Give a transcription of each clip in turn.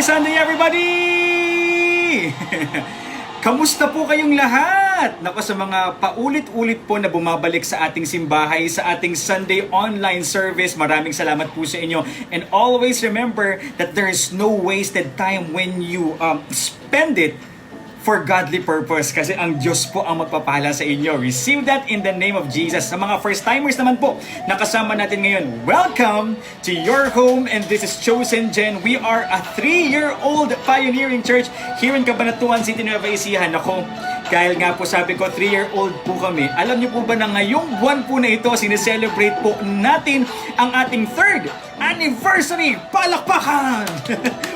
Sunday, everybody! Kamusta po kayong lahat? Nako, sa mga paulit-ulit po na bumabalik sa ating simbahay, sa ating Sunday online service, maraming salamat po sa inyo. And always remember that there is no wasted time when you spend it for godly purpose, kasi ang Diyos po ang magpapala sa inyo. Receive that in the name of Jesus. Sa mga first-timers naman po, nakasama natin ngayon, welcome to your home, and this is Chosen Gen. We are a 3-year-old pioneering church here in Cabanatuan City, Nueva Ecija. Nako, dahil nga po sabi ko, 3-year-old po kami. Alam niyo po ba na ngayong buwan po na ito, sineselebrate po natin ang ating 3rd anniversary! Palakpakan!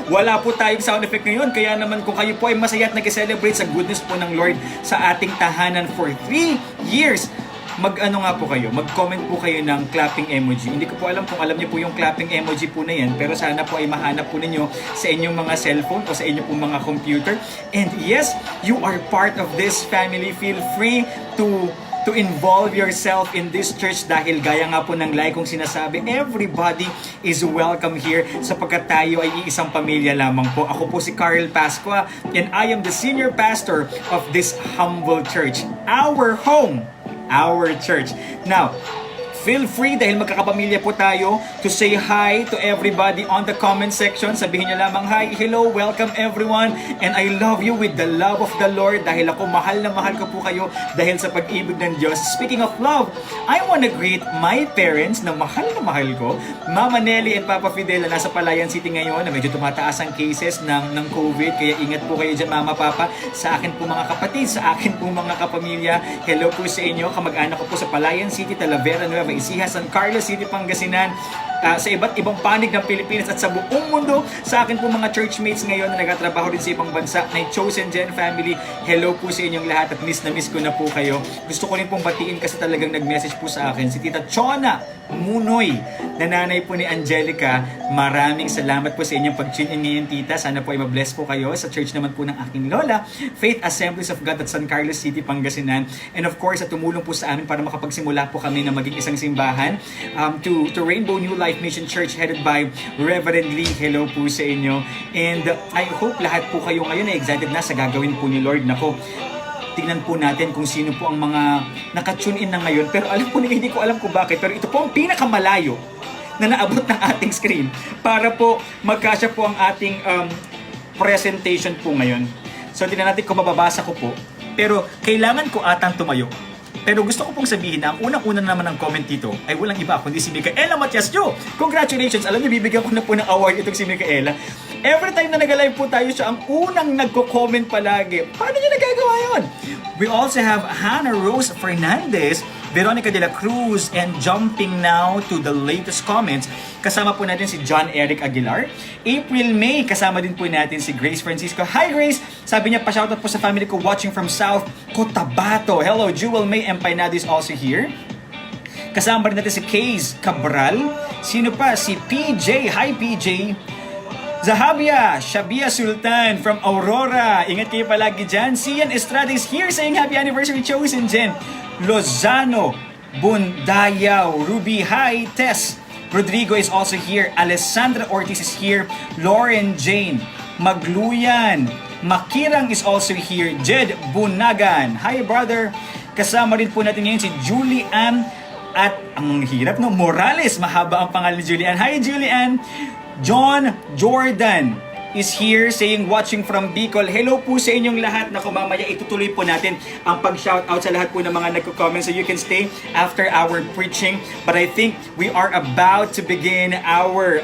Wala po tayong sound effect ngayon, kaya naman kung kayo po ay masaya at nag-celebrate sa goodness po ng Lord sa ating tahanan for 3 years, mag-ano nga po kayo, mag-comment po kayo ng clapping emoji. Hindi ko po alam kung alam niyo po yung clapping emoji po na yan, pero sana po ay mahanap po ninyo sa inyong mga cellphone o sa inyong po mga computer. And yes, you are part of this family. Feel free to involve yourself in this church, dahil gaya nga po ng like kong sinasabi, everybody is welcome here sapagkat tayo ay iisang pamilya lamang po. Ako po si Carl Pascua, and I am the senior pastor of this humble church. Our home, our church. Now, feel free, dahil magkakapamilya po tayo, to say hi to everybody on the comment section. Sabihin nyo lamang, hi, hello, welcome everyone, and I love you with the love of the Lord, dahil ako mahal na mahal ko po kayo dahil sa pag-ibig ng Diyos. Speaking of love, I want to greet my parents na mahal ko, Mama Nelly and Papa Fidel, na nasa Palayan City ngayon, na medyo tumataas ang cases ng COVID, kaya ingat po kayo dyan, Mama, Papa. Sa akin po mga kapatid, sa akin po mga kapamilya, hello po sa inyo. Kamag-anak ko po sa Palayan City, Talavera, Nueva Ecija, San Carlos City, Pangasinan, sa iba't ibang panig ng Pilipinas at sa buong mundo. Sa akin po mga churchmates ngayon na nagtatrabaho din sa ibang bansa na Chosen Gen family, hello po sa inyong lahat at miss na miss ko na po kayo. Gusto ko rin pong batiin kasi talagang nag-message po sa akin si Tita Chona Munoy, na nanay po ni Angelica. Maraming salamat po sa inyong pag-tune in ngayon, Tita. Sana po ay mabless po kayo sa church naman po ng aking lola, Faith Assemblies of God at San Carlos City, Pangasinan. And of course, at tumulong po sa amin para makapagsimula po kami na maging isang simbahan to Rainbow New Life Mission Church headed by Reverend Lee. Hello po sa inyo. And I hope lahat po kayo ngayon ay excited na sa gagawin po ni Lord. Nako, tingnan po natin kung sino po ang mga naka-tune in na ngayon. Pero alam po, hindi ko alam kung bakit, pero ito po ang pinakamalayo na naabot ng ating screen para po magkasya po ang ating presentation po ngayon. So tingnan natin kung mababasa ko po. Pero kailangan ko atang tumayo. Pero gusto ko pong sabihin na ang unang-una naman ng comment dito ay walang iba kundi si Micaela Matias Jo. Congratulations! Alam niyo, bibigyan ko na po ng award itong si Micaela. Every time na nag-live po tayo, siya ang unang nagko-comment palagi. Paano niya nagagawa yun? We also have Hannah Rose Fernandez, Veronica de la Cruz, and jumping now to the latest comments, kasama po natin si John Eric Aguilar. April May, kasama din po natin si Grace Francisco. Hi Grace! Sabi niya, pa-shoutout po sa family ko watching from South Cotabato. Hello, Jewel May Empanado is also here. Kasama rin natin si Kaze Cabral. Sino pa? Si PJ. Hi PJ! Zahabia, Shabia Sultan from Aurora. Ingat kayo palagi dyan. Sian Estrada is here saying happy anniversary, Chosen Gen. Lozano, Bundayaw, Ruby, hi, Tess. Rodrigo is also here. Alessandra Ortiz is here. Lauren Jane, Magluyan. Makirang is also here. Jed Bunagan, hi brother. Kasama rin po natin ngayon si Julian at ang hirap no, Morales. Mahaba ang pangalan ni Julian. Hi Julian. John Jordan is here saying watching from Bicol. Hello po sa inyong lahat. Naku, mamaya itutuloy po natin ang pag-shoutout sa lahat po ng mga nagko-comment, so you can stay after our preaching. But I think we are about to begin our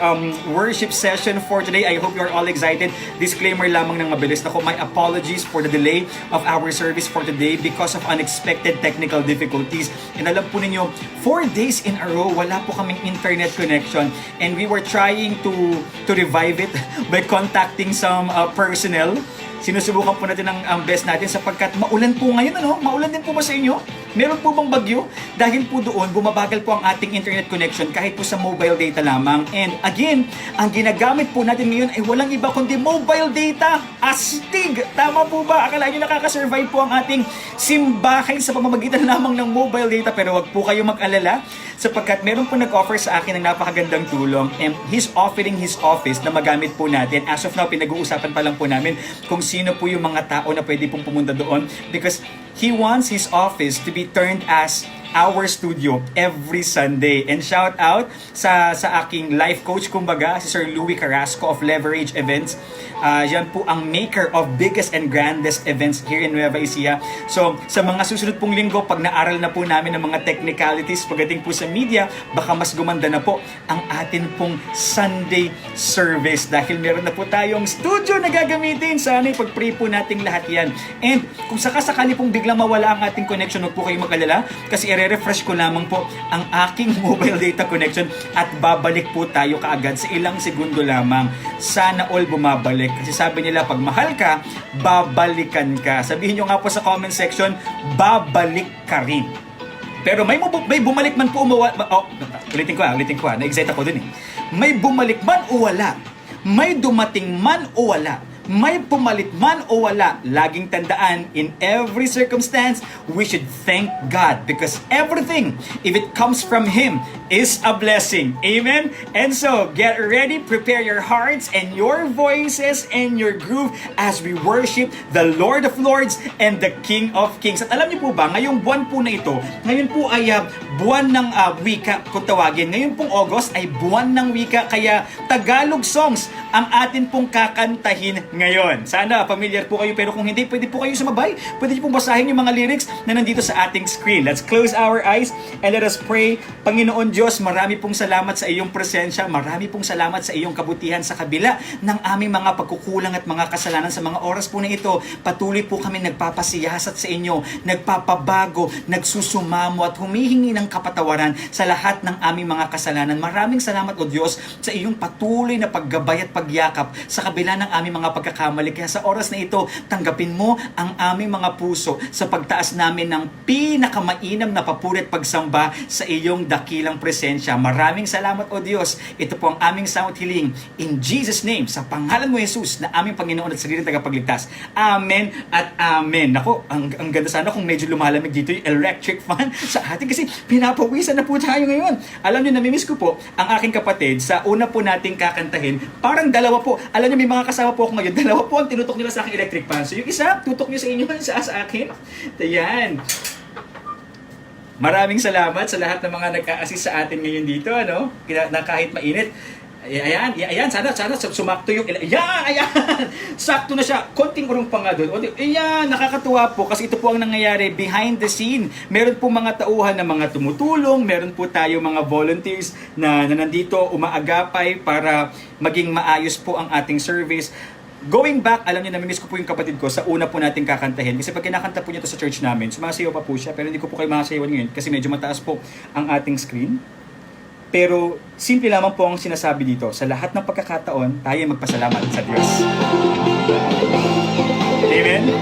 worship session for today. I hope you are all excited. Disclaimer lamang ng mabilis. Naku, my apologies for the delay of our service for today because of unexpected technical difficulties. And alam po ninyo, 4 days in a row, wala po kaming internet connection. And we were trying to revive it by contacting some personnel sinusubukan po natin ang best natin sapagkat maulan po ngayon, ano? Maulan din po ba sa inyo? Meron po bang bagyo? Dahil po doon, bumabagal po ang ating internet connection kahit po sa mobile data lamang. And again, ang ginagamit po natin ngayon ay walang iba kundi mobile data. Astig! Tama po ba? Akala nyo nakaka-survive po ang ating simbahay sa pamamagitan lamang ng mobile data. Pero wag po kayo mag-alala sapagkat meron po nag-offer sa akin ng napakagandang tulong and he's offering his office na magamit po natin. As of now, pinag-uusapan pa lang po namin kung sino po yung mga tao na pwede pong pumunta doon because he wants his office to be turned as our studio every Sunday. And shout out sa aking life coach, kumbaga, si Sir Louie Carrasco of Leverage Events. Yan po ang maker of biggest and grandest events here in Nueva Ecija. So, sa mga susunod pong linggo, pag naaral na po namin ng mga technicalities pagdating po sa media, baka mas gumanda na po ang atin pong Sunday service dahil meron na po tayong studio na gagamitin. Sana ipag-pray po nating lahat yan. And kung sakasakali pong biglang mawala ang ating connection, huwag po kayong mag-alala kasi refresh ko lamang po ang aking mobile data connection at babalik po tayo kaagad sa ilang segundo lamang. Sana all bumabalik. Kasi sabi nila, pag mahal ka, babalikan ka. Sabihin nyo nga po sa comment section, babalik ka rin. Pero may bumalik man po ulitin ko na-excite ako dun eh. May bumalik man o wala, may dumating man o wala, may pumalit man o wala, laging tandaan, in every circumstance, we should thank God because everything, if it comes from Him, is a blessing. Amen? And so, get ready, prepare your hearts and your voices and your groove as we worship the Lord of Lords and the King of Kings. At alam niyo po ba, ngayong buwan po na ito, ngayon po ay buwan ng wika kung tawagin. Ngayon pong August ay buwan ng wika, kaya Tagalog songs ang atin pong kakantahin ngayon. Sana familiar po kayo, pero kung hindi, pwede po kayo sumabay. Pwede po basahin yung mga lyrics na nandito sa ating screen. Let's close our eyes and let us pray. Panginoon Diyos, marami pong salamat sa iyong presensya. Marami pong salamat sa iyong kabutihan sa kabila ng aming mga pagkukulang at mga kasalanan sa mga oras po na ito. Patuloy po kami nagpapasiyasat sa inyo, nagpapabago, nagsusumamo at humihingi ng kapatawaran sa lahat ng aming mga kasalanan. Maraming salamat, O Diyos, sa iyong patuloy na paggabay at pagyakap sa kabila ng aming mga pagkakamali. Kaya sa oras na ito, tanggapin mo ang aming mga puso sa pagtaas namin ng pinakamainam na papuri at pagsamba sa iyong dakilang presensya. Maraming salamat, O Diyos. Ito po ang aming samot hiling. In Jesus' name, sa pangalan mo, Jesus, na aming Panginoon at sariling tagapagligtas. Amen at amen. Nako, ang ganda sana kung medyo lumalamig dito yung electric fan sa atin kasi pinapawisan na po tayo ngayon. Alam niyo, namimiss ko po ang aking kapatid sa una po nating kakantahin. Parang dalawa po. Alam niyo, may mga kasama po ako ngayon. Dalawa po ang tinutok nila sa aking electric fan. So yung isa, tutok niyo sa inyo, sa akin. Ayan. Maraming salamat sa lahat ng mga nag-a-assist sa atin ngayon dito, ano? Na kahit mainit. Ayan, sana sumakto yung, ayan, sakto na siya, konting urong pa nga doon. Ayan, nakakatuwa po kasi ito po ang nangyayari behind the scene. Meron po mga tauhan na mga tumutulong, meron po tayo mga volunteers na nandito umaagapay para maging maayos po ang ating service. Going back, alam niyo, namimiss ko po yung kapatid ko sa una po nating kakantahin. Kasi pag kinakanta po niya to sa church namin, sumasayaw pa po siya, pero hindi ko po kayo makasayawan ngayon kasi medyo mataas po ang ating screen. Pero simple lamang po ang sinasabi dito, sa lahat ng pagkakataon, tayo magpasalamat sa Diyos. Amen?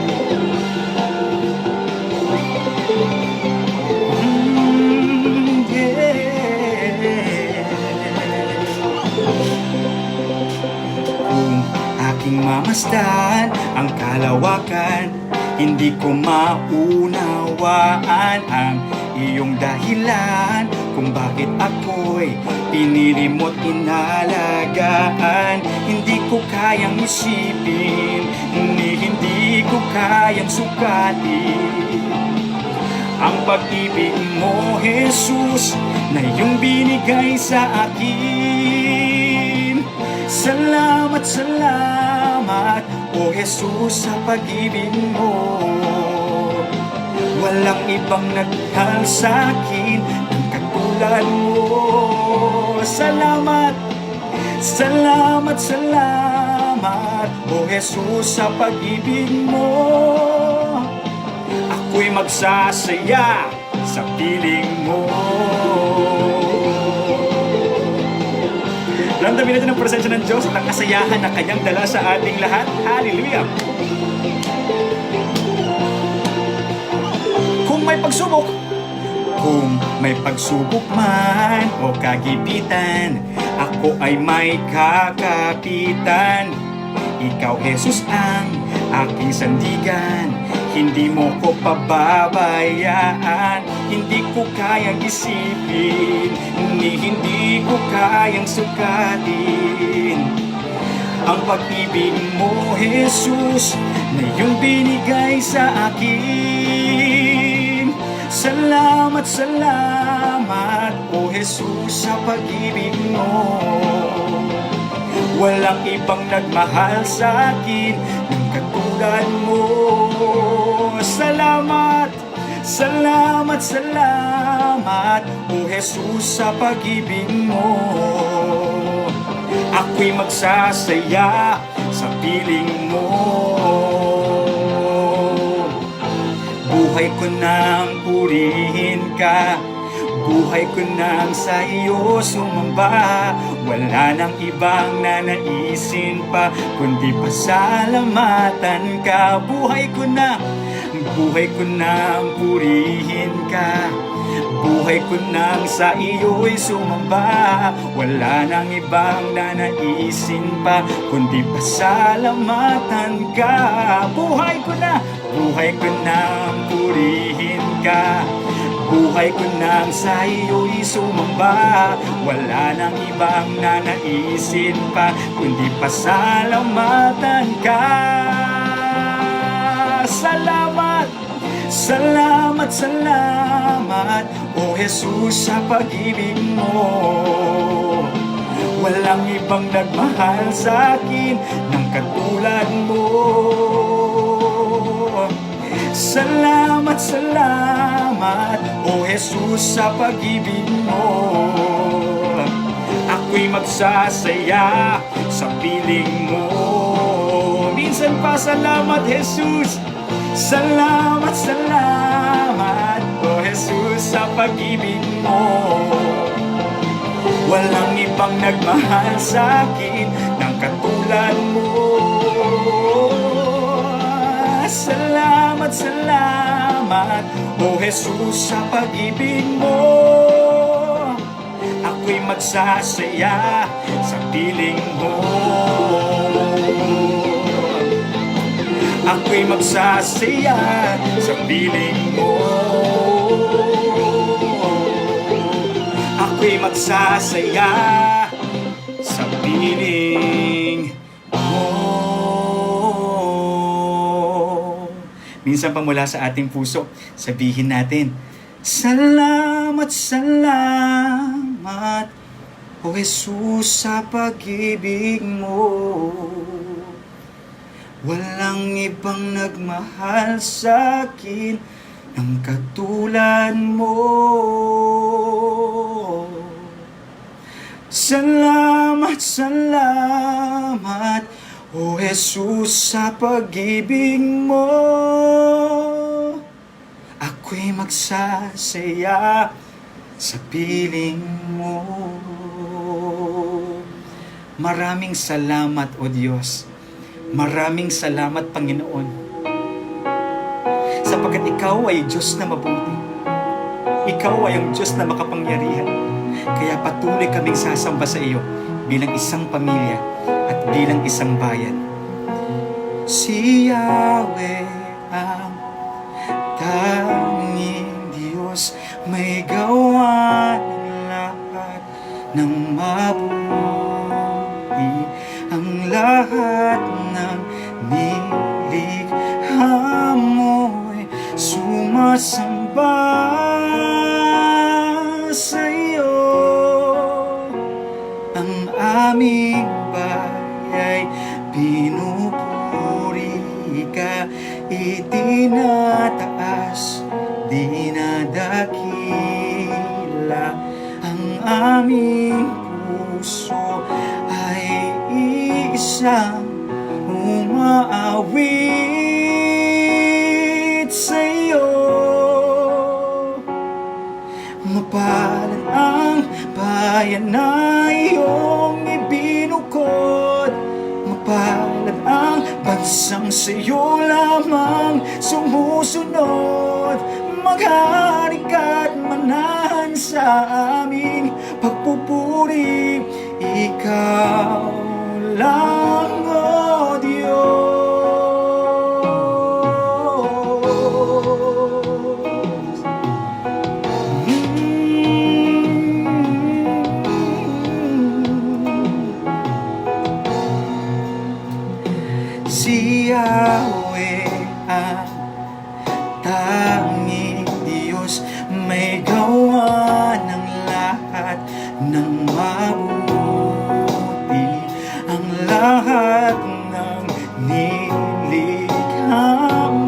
Aking mamasdan ang kalawakan, hindi ko maunawaan ang iyong dahilan kung bakit ako'y pinili mo't inalagaan. Hindi ko kayang isipin, hindi ko kayang sukatin ang pag-ibig mo, Jesus, na iyong binigay sa akin. Salamat, salamat, O Jesus, sa pag-ibig mo. Walang ibang nagmahal sa akin ng katulad mo. Salamat, salamat, salamat, O Jesus, sa pag-ibig mo. Ako'y magsasaya sa piling mo. Ramdamin natin ang presensya ng Diyos at ang kasayahan na Kanyang dala sa ating lahat. Hallelujah! Kung may pagsubok, kung may pagsubok man o kagipitan, ako ay may kakapitan. Ikaw, Jesus, ang aking sandigan. Hindi mo ko pababayaan. Hindi ko kayang isipin, hindi ko kayang sukatin ang pag-ibig mo, Jesus, na iyong binigay sa akin. Salamat, salamat, O Jesus, sa pag-ibig mo. Walang ibang nagmahal sa akin ng katulad mo. Salamat, salamat, salamat, O Jesus, sa pag-ibig mo. Ako'y magsasaya sa piling mo. Buhay ko nang purihin ka, buhay ko nang sa iyo sumamba. Wala nang ibang nanaisin pa, kundi pasalamatan ka. Buhay ko nang purihin ka, buhay ko nang sa iyo'y sumamba. Wala nang ibang nanaisin pa, kundi pasalamatan ka. Buhay ko nang purihin ka, buhay ko nang sa iyo'y sumamba. Wala nang ibang nanaisin pa, kundi pasalamatan ka. Salamat, salamat, salamat, O Jesus, sa pag-ibig mo. Walang ibang nagmahal sa akin ng katulad mo. Salamat, salamat, O Jesus, sa pag-ibig mo. Ako'y magsasaya sa piling mo. Minsan pa, salamat, Jesus. Salamat, salamat, O Jesus, sa pag-ibig mo. Walang ibang nagmahal sa akin ng katulad mo. Salamat, salamat, O Jesus, sa pag-ibig mo. Ako'y magsasaya sa piling mo. Ako'y magsasaya sa piling mo. Ako'y magsasaya sa piling mo. Minsan pa mula sa ating puso, sabihin natin, salamat, salamat, O Jesus, sa pag-ibig mo. Walang ibang nagmahal sa akin ng katulad mo. Salamat, salamat, O Jesus, sa pag-ibig mo. Ako'y magsasaya sa piling mo. Maraming salamat, O Diyos. Maraming salamat, Panginoon, sapagkat Ikaw ay Diyos na mabuti. Ikaw ay ang Diyos na makapangyarihan. Kaya patuloy kaming sasamba sa iyo bilang isang pamilya at bilang isang bayan. Si Yahweh ang tanging Diyos, may gawa ng lahat ng mabuti. Ang lahat ng nilikha mo'y sumasamba sa iyo. Ang aming baya'y pinupuri ka, itinataas, dinadakila. Ang aming puso ay isang umaawit sa iyo. Mapalad ang bayan na iyong ibig. bansang sa'yo lamang sumusunod. Maghari ka't manahan sa aming pagpupuri. Ikaw lang, O Diyos. Si Yahweh ang tanging Diyos, may gawa ng lahat ng mabuti. Ang lahat ng nilikhang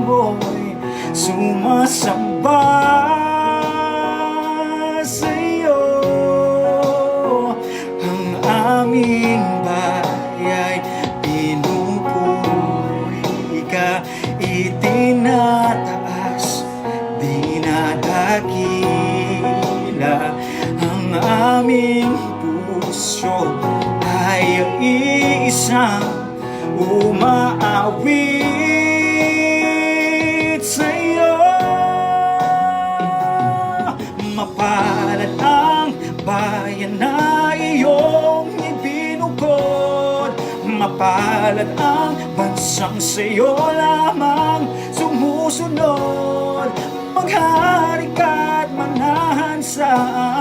buhay sumasamba sa iyo. Ang aming bayay pinupuri ka, itinataas, dinadakila. Ang aming puso ay iisang umaawit sa iyo. Mapalad ang bayan na iyong ibinukod. Mapalad ang bansang sa'yo lamang sumusunod. Maghari ka't manahan sa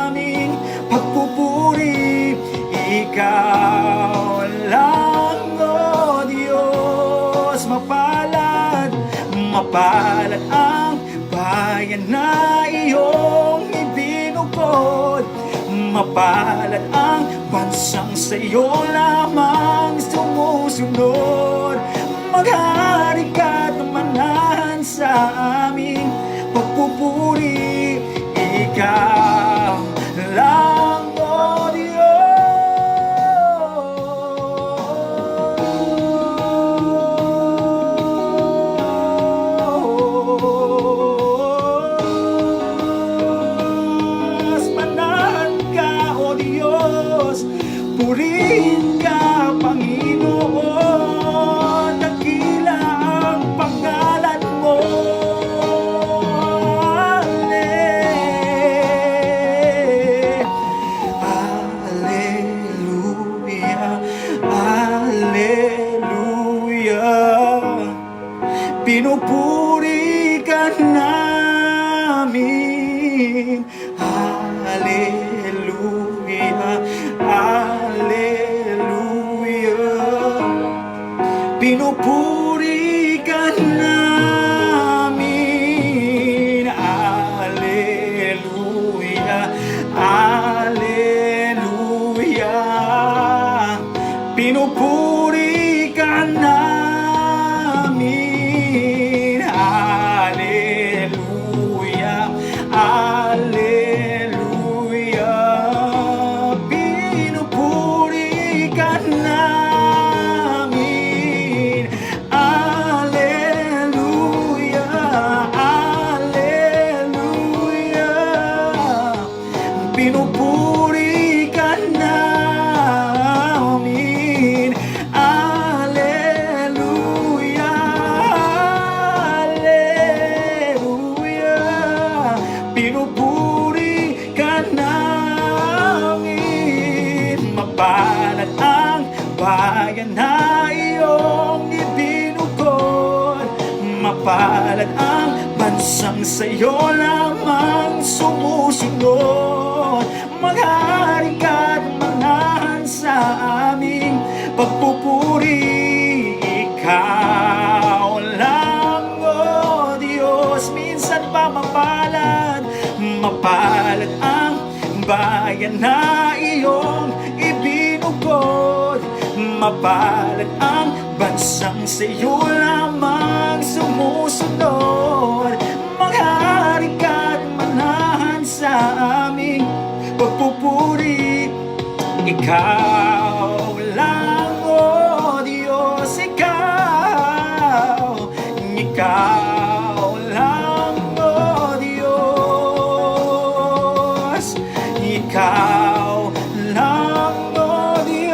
aming pagpupuri. Ikaw lang, O Diyos. Mapalad, mapalad ang bayan na iyong ibinukod. Mapalad ang bansang sa'yo lamang sumusunod. Maghari ka't manahan sa aming pagpupuri. Ikaw lang, O Diyos. Manahan ka, O Diyos. Purihin ka, Panginoon. Dakila ang pangalan mo. Alleluia, alleluia. Pinupuri ka namin. Alleluia, alleluia. Pinupuri ka namin. Alleluia, alleluia. Pinupuri ka namin. Alleluia, alleluia. Pinupuri ka namin. Alleluia, alleluia. Pinupuri ka namin. Alleluia, alleluia. Pinupuri ka namin. Mapalad ang bayan na iyong ibinukod. Mapalad ang bansang sa'yo lamang sumusunod. Maghari ka't manahan sa aming pagpupuri. Ikaw lang, O Diyos. Minsan pa mapalad, mapalad ang bayan na iyong ibinukod. Mapalad ang bansang sa'yo lamang sumusunod. Maghari ka't manahan sa aming pagpupuri. Ikaw lang, O Diyos. Ikaw lang, O Diyos. Ikaw lang, O Diyos.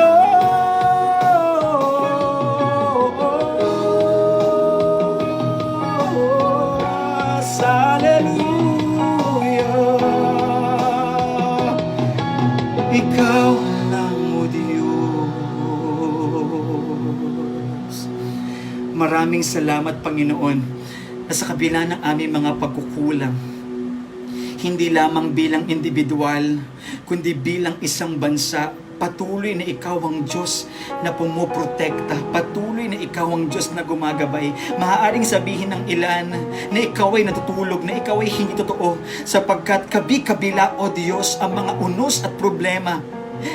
maraming salamat, Panginoon, na sa kabila ng aming mga pagkukulang, hindi lamang bilang individual, kundi bilang isang bansa, patuloy na ikaw ang Diyos na pumuprotekta, patuloy na ikaw ang Diyos na gumagabay. Maaaring sabihin ng ilan na ikaw ay natutulog, na ikaw ay hindi totoo, sapagkat kabi-kabila, O Diyos, ang mga unos at problema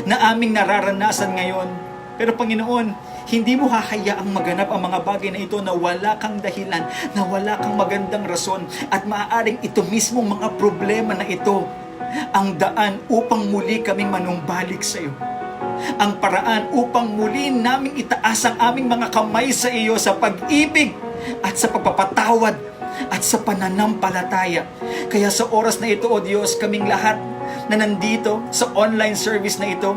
na aming nararanasan ngayon. Pero Panginoon, hindi mo hahayaang maganap ang mga bagay na ito na wala kang dahilan, na wala kang magandang rason, at maaaring ito mismo mga problema na ito ang daan upang muli kaming manumbalik sa iyo. Ang paraan upang muli naming itaas ang aming mga kamay sa iyo sa pag-ibig at sa pagpapatawad at sa pananampalataya. Kaya sa oras na ito, O Diyos, kaming lahat na nandito sa online service na ito,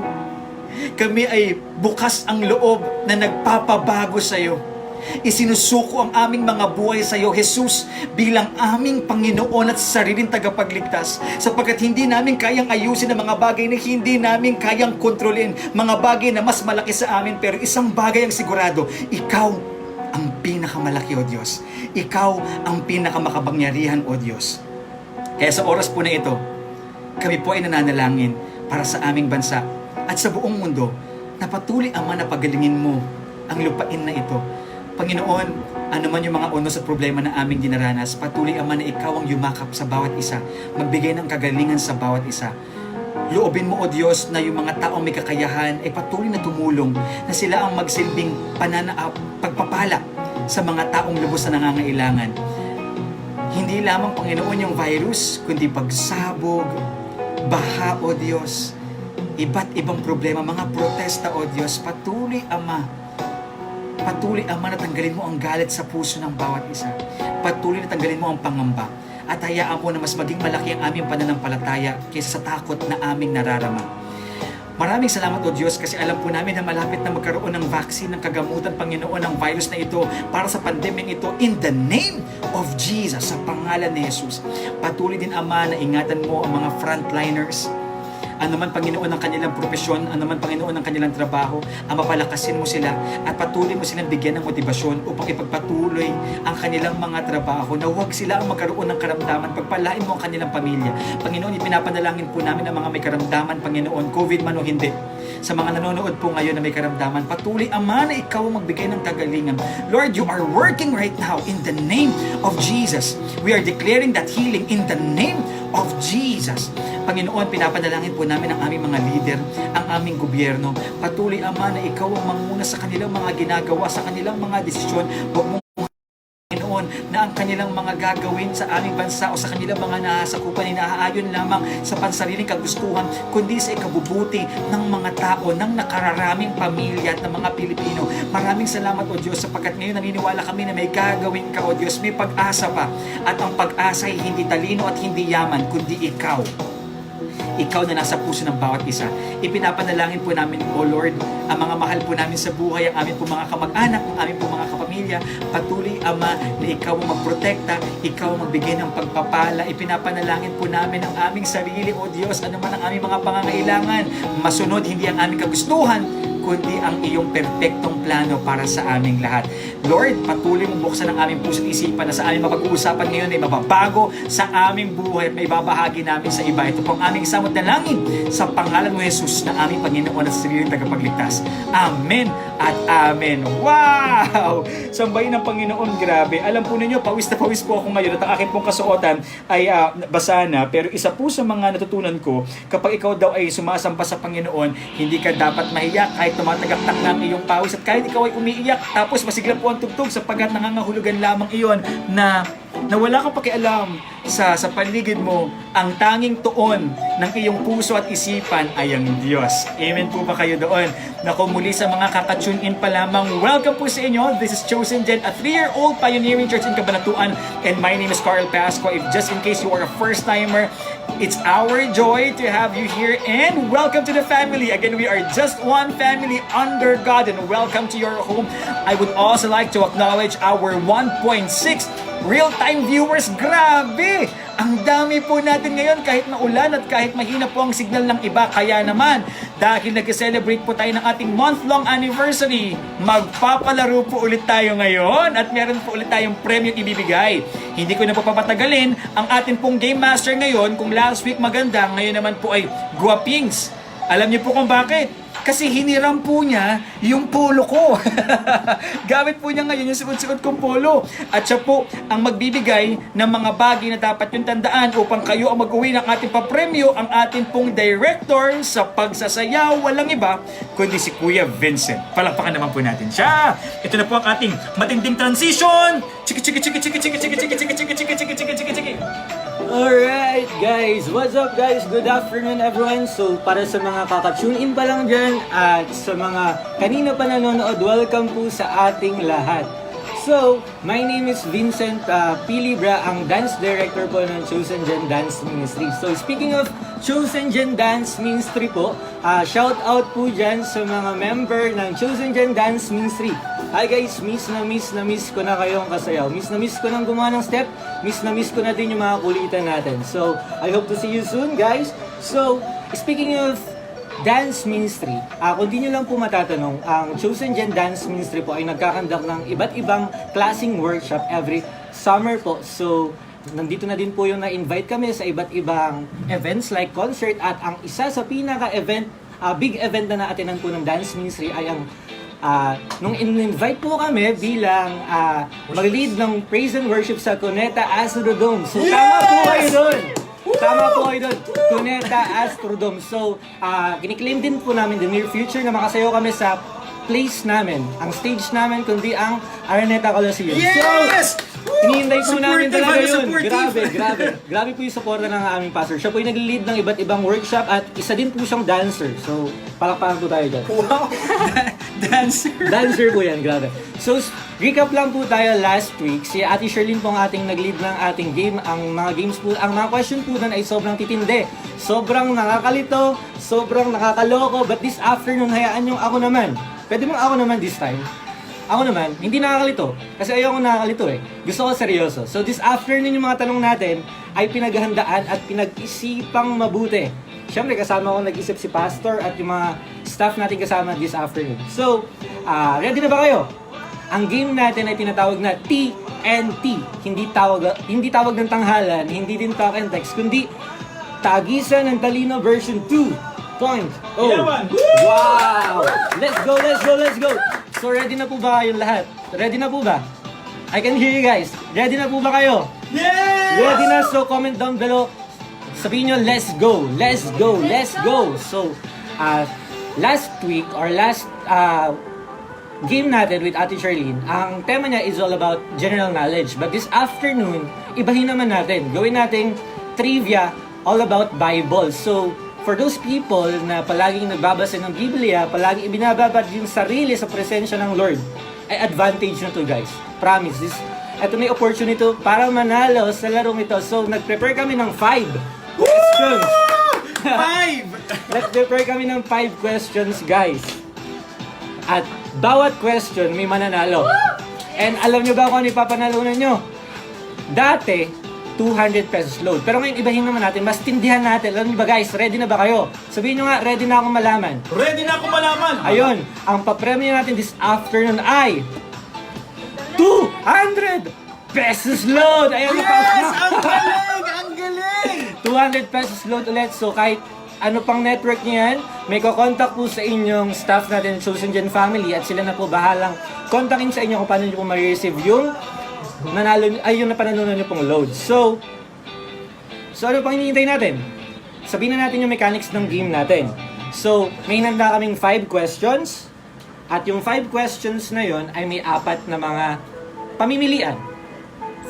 kami ay bukas ang loob na nagpapabago sa iyo. Isinusuko ang aming mga buhay sa iyo, Jesus, bilang aming Panginoon at sariling tagapagligtas, sapagkat hindi namin kayang ayusin ang mga bagay na hindi namin kayang kontrolin, mga bagay na mas malaki sa amin, pero isang bagay ang sigurado, ikaw ang pinakamalaki, O Diyos. Ikaw ang pinakamakapangyarihan, O Diyos. Kaya sa oras po na ito, kami po ay nananalangin para sa aming bansa at sa buong mundo, na patuloy, Ama, na pagalingin mo ang lupain na ito. Panginoon, ano man yung mga unos at problema na aming dinaranas, patuloy, Ama, na ikaw ang yumakap sa bawat isa, magbigay ng kagalingan sa bawat isa. Loobin mo, O Diyos, na yung mga taong may kakayahan ay patuloy na tumulong, na sila ang magsilbing pagpapala sa mga taong lubos na nangangailangan. Hindi lamang, Panginoon, yung virus, kundi pagsabog, baha, O Diyos, iba't ibang problema, mga protesta, O Diyos, patuloy, Ama, na tanggalin mo ang galit sa puso ng bawat isa. Patuloy na tanggalin mo ang pangamba. At hayaan mo na mas maging malaki ang aming pananampalataya kaysa sa takot na aming nararama. Maraming salamat, O Diyos, kasi alam po namin na malapit na magkaroon ng vaccine, ng kagamutan, Panginoon, ng virus na ito para sa pandemyang ito, in the name of Jesus, sa pangalan ni Jesus. Patuloy din, Ama, na ingatan mo ang mga frontliners, ano man, Panginoon, ang kanilang propesyon, ano man, Panginoon, ang kanilang trabaho, ang mapalakasin mo sila at patuloy mo silang bigyan ng motibasyon upang ipagpatuloy ang kanilang mga trabaho, na huwag sila ang magkaroon ng karamdaman. Pagpalain mo ang kanilang pamilya. Panginoon, ipinapanalangin po namin ang mga may karamdaman, Panginoon, COVID man o hindi. Sa mga nanonood po ngayon na may karamdaman, patuloy, Ama, na ikaw ang magbigay ng kagalingan. Lord, you are working right now in the name of Jesus. We are declaring that healing in the name of Jesus. Panginoon, pinapanalangin po namin ang aming mga leader, ang aming gobyerno. Patuloy, Ama, na ikaw ang manguna sa kanilang mga ginagawa, sa kanilang mga desisyon. Huwag mo, Panginoon, na ang kanilang mga gagawin sa aming bansa o sa kanilang mga nasasakupan ay naaayon lamang sa pansariling kagustuhan, kundi sa ikabubuti ng mga tao, ng nakararaming pamilya at ng mga Pilipino. Maraming salamat, O Diyos, sapagkat ngayon naniniwala kami na may gagawin ka, O Diyos, may pag-asa pa. At ang pag-asa ay hindi talino at hindi yaman, kundi ikaw. Ikaw na nasa puso ng bawat isa. Ipinapanalangin po namin, O Lord, ang mga mahal po namin sa buhay, ang aming po mga kamag-anak, ang aming po mga kapamilya. Patuloy, Ama, na ikaw ang magprotekta, ikaw ang magbigay ng pagpapala. Ipinapanalangin po namin ang aming sarili, O Diyos, ano man ang aming mga pangangailangan. Masunod, hindi ang aming kagustuhan, kundi ang iyong perpektong plano para sa aming lahat. Lord, patuloy mong buksan ang aming puso't isipan na sa aming mapag-uusapan ngayon ay mababago sa aming buhay at may babahagi namin sa iba. Ito po ang aming samot na langin sa pangalan mo, Jesus, na aming Panginoon at sariling tagapagligtas. Amen at amen. Wow! Sambahin ng Panginoon, grabe. Alam po ninyo, pawis na pawis po ako ngayon at ang aking pong kasuotan ay basa na. Pero isa po sa mga natutunan ko, kapag ikaw daw ay sumasamba sa Panginoon, hindi ka dapat mahiya kahit tumatagaktak na ang iyong pawis at kahit ikaw ay umiiyak tapos masigla po ang tugtog sapagkat nangangahulugan lamang iyon na wala kang pakialam sa paligid mo. Ang tanging tuon ng iyong puso at isipan ay ang Diyos. Amen po ba kayo doon? Naku, muli sa mga kakatune in pa lamang, welcome po sa inyo. This is Chosen Gen, a 3-year-old pioneering church in Cabanatuan, and my name is Carl Pasco. If just in case you are a first-timer, it's our joy to have you here, and welcome to the family. Again, we are just one family under God, and welcome to your home. I would also like to acknowledge our 1.6 real-time viewers. Grabe! Ang dami po natin ngayon kahit maulan at kahit mahina po ang signal ng iba. Kaya naman, dahil nag-celebrate po tayo ng ating month-long anniversary, magpapalaro po ulit tayo ngayon at meron po ulit tayong premyo ibibigay. Hindi ko na po papatagalin ang ating pong Game Master ngayon. Kung last week maganda, ngayon naman po ay guwapings. Alam niyo po kung bakit? Kasi hiniram po niya yung polo ko. Gamit po niya ngayon yung sikot-sikot kong polo. At siya po ang magbibigay ng mga bagay na dapat yung tandaan upang kayo ang mag-uwi ng ating papremyo, ang ating pong director sa pagsasayaw. Walang iba kundi si Kuya Vincent. Palakpakan naman po natin siya. Ito na po ang ating matinding transition. Chiki chiki chiki chiki chiki chiki chiki chiki chiki chiki chiki chiki chiki chiki. Alright guys, what's up guys? Good afternoon everyone. So para sa mga kaka-tune in pa lang dyan at sa mga kanina pa nanonood, welcome po sa ating lahat. So, my name is Vincent Pilibra, ang dance director po ng Chosen Gen Dance Ministry. So, speaking of Chosen Gen Dance Ministry po, shout out po dyan sa mga member ng Chosen Gen Dance Ministry. Hi guys, miss na miss ko na kayong kasayaw. Miss na miss ko nang gumawa ng step. Miss na miss ko na din yung mga kulitan natin. So, I hope to see you soon guys. So, speaking of Dance Ministry, kung di nyo lang po matatanong, ang Chosen Gen Dance Ministry po ay nagkakandak ng iba't ibang klaseng workshop every summer po. So, nandito na din po yung na-invite kami sa iba't ibang events like concert, at ang isa sa pinaka-event, big event na naatinan po ng Dance Ministry ay ang nung in-invite po kami bilang mag-lead ng praise and worship sa Cuneta Astrodome. So, tama po kayo doon! Tama po kayo doon, Cuneta Astrodome. So, kiniklaim din po namin the near future na makasayaw kami sa place namin, ang stage namin, kundi ang Araneta Coliseum. Yes! So, hinihintay po namin talaga yun. Supportive! Grabe po yung suporta ng aming pastor. Siya po yung nag-lead ng iba't ibang workshop at isa din po siyang dancer. So, palakpakan po tayo dyan. Wow! Dancer! Dancer po yan, grabe. So, recap lang po tayo last week. Si Ate Sherlyn po ang ating nag-lead ng ating game. Ang mga games po, ang mga question po doon ay sobrang titindi. Sobrang nakakalito, sobrang nakakaloko. But this afternoon, hayaan yung ako naman. Pwede mo ako naman this time. Ako naman, hindi nakakalito. Kasi ayoko nakakalito eh. Gusto ko seryoso. So this afternoon yung mga tanong natin ay pinaghandaan at pinag-isipang mabuti. Siyempre kasama ko nag-isip si Pastor at yung mga staff natin kasama this afternoon. So, ready na ba kayo? Ang game natin ay tinatawag na TNT. Hindi tawag ng tanghalan, hindi din talk and text, kundi Tagisan ng Talino version 2.0. Wow! Let's go! So ready na po ba kayong lahat? Ready na po ba? I can hear you guys. Ready na po ba kayo? Yes! Ready na? So comment down below. Sabihin nyo, let's go! So, last week or last game natin with Ate Charlene, ang tema niya is all about general knowledge. But this afternoon, ibahin naman natin. Gawin nating trivia all about Bible. So, for those people na palaging nagbabasa ng Biblia, palaging ibinababad yung sarili sa presensya ng Lord, ay advantage na to guys. Promise. Ito na yung opportunity para manalo sa larong ito. So, nag-prepare kami ng 5 questions. 5! Nag-prepare kami ng 5 questions guys. At bawat question may mananalo. And alam nyo ba kung ano ipapanalunan nyo? Dati, 200 pesos load. Pero ngayon, ibahin naman natin, mas tindihan natin. Alam nyo ba guys, ready na ba kayo? Sabihin nyo nga, ready na akong malaman. Ready na ako malaman! Ayun, ang papremyo natin this afternoon ay 200 pesos load! Ayun, Yes! Ang galing! 200 pesos load ulit. So kahit ano pang network niyan, may kukontak po sa inyong staff natin, Chosen Gen Family, at sila na po bahalang kontakin sa inyo kung paano nyo po ma-receive yung yung napanalunan nyo pong load. So ano pang hinihintay natin? Sabihin na natin yung mechanics ng game natin. So, may hinanda kaming 5 questions. At yung 5 questions na yon ay may 4 na mga pamimilian.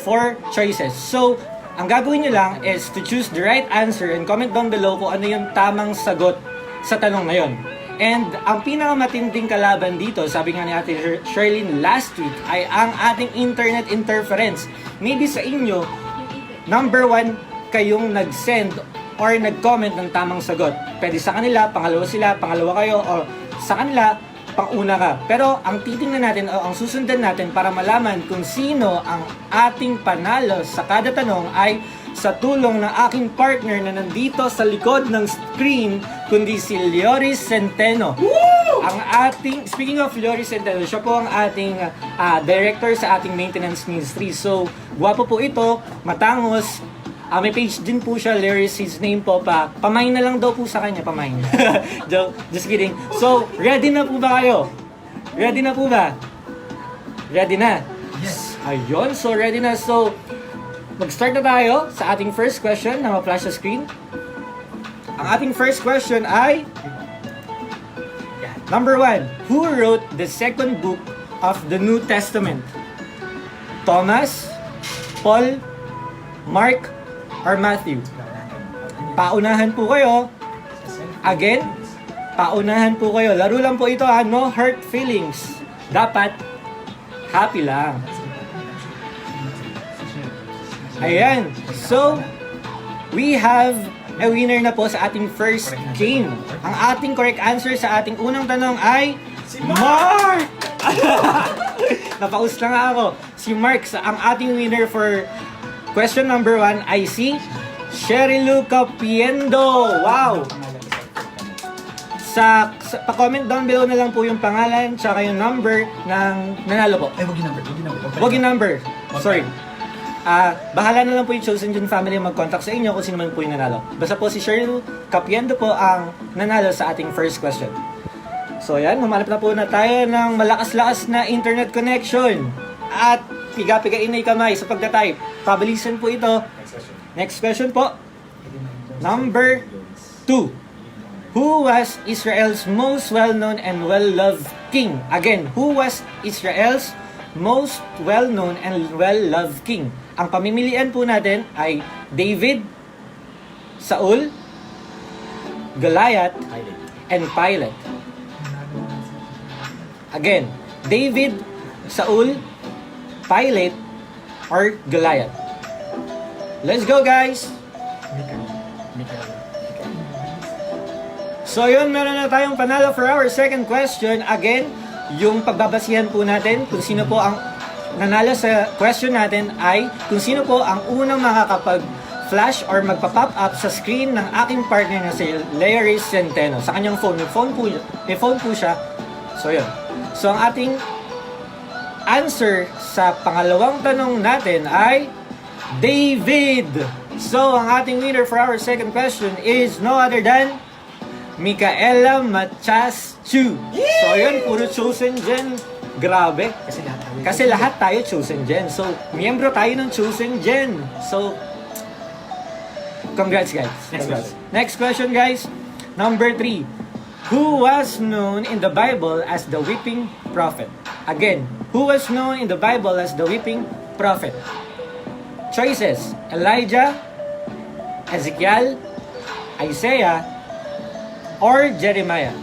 4 choices. So, ang gagawin nyo lang is to choose the right answer and comment down below kung ano yung tamang sagot sa tanong na yon. And ang pinakamatinding kalaban dito, sabi nga ni Ate Sherlyn last week, ay ang ating internet interference. Maybe sa inyo, number 1 kayong nag-send or nag-comment ng tamang sagot. Pwede sa kanila, pangalawa kayo, or sa kanila, pang-una ka. Pero ang titingnan natin o ang susundan natin para malaman kung sino ang ating panalo sa kada tanong ay sa tulong ng aking partner na nandito sa likod ng screen, kundi si Lloris Centeno. Ang ating, speaking of Lloris Centeno, siya po ang ating director sa ating maintenance ministry. So, gwapo po ito, matangos. May page din po siya, Lloris, his name po pa. Pamain na lang daw po sa kanya, pamain. Just kidding. So, ready na po ba kayo? Ready na po ba? Ready na? Yes. Ayun, so ready na. So, mag-start na tayo sa ating first question na ma-flash sa screen. Ang ating first question ay number 1. Who wrote the second book of the New Testament? Thomas, Paul, Mark, or Matthew? Paunahan po kayo. Again, paunahan po kayo. Laro lang po ito ha. No hurt feelings. Dapat happy lang. Ayan. So, we have a winner na po sa ating first game. Ang ating correct answer sa ating unang tanong ay Si Mark! Napaus na nga ako. Si Mark, ang ating winner for question number 1 ay si Sherilu Capiendo. Wow! Pa-comment down below na lang po yung pangalan tsaka yung number ng nanalo po. Ay, wag yung number. Wag yung number. Sorry. Bahala na lang po yung Chosen Gen family mag-contact sa inyo kung sino man po yung nanalo. Basta po si Sherilu Capiendo po ang nanalo sa ating first question. So yan, humanap na po na tayo ng malakas-lakas na internet connection. At piga-pigain na yung kamay sa pagta-type. Pabilisan po ito. Next question po. Number 2. Who was Israel's most well-known and well-loved king? Again, who was Israel's most well-known and well-loved king? Ang pamimilian po natin ay David, Saul, Goliath, and Pilate. Again, David, Saul, Pilate, or Goliath. Let's go, guys! So yun, meron na tayong panalo for our second question. Again, yung pagbabasihan po natin kung sino po ang nanalo sa question natin ay kung sino po ang unang makakapag-flash or magpa-pop up sa screen ng aking partner na si Lloris Centeno. Sa kanyang phone. May phone po siya. So yun. So ang ating answer sa pangalawang tanong natin ay David. So ang ating winner for our second question is no other than Micaela Machas-Chu. So yun, puro Chosen Gen. Grabe. Kasi lahat tayo Chosen Gen. So, miyembro tayo ng Chosen Gen. So, congrats guys. Next question guys. Number 3. Who was known in the Bible as the weeping prophet? Again, who was known in the Bible as the weeping prophet? Choices. Elijah, Ezekiel, Isaiah, or Jeremiah.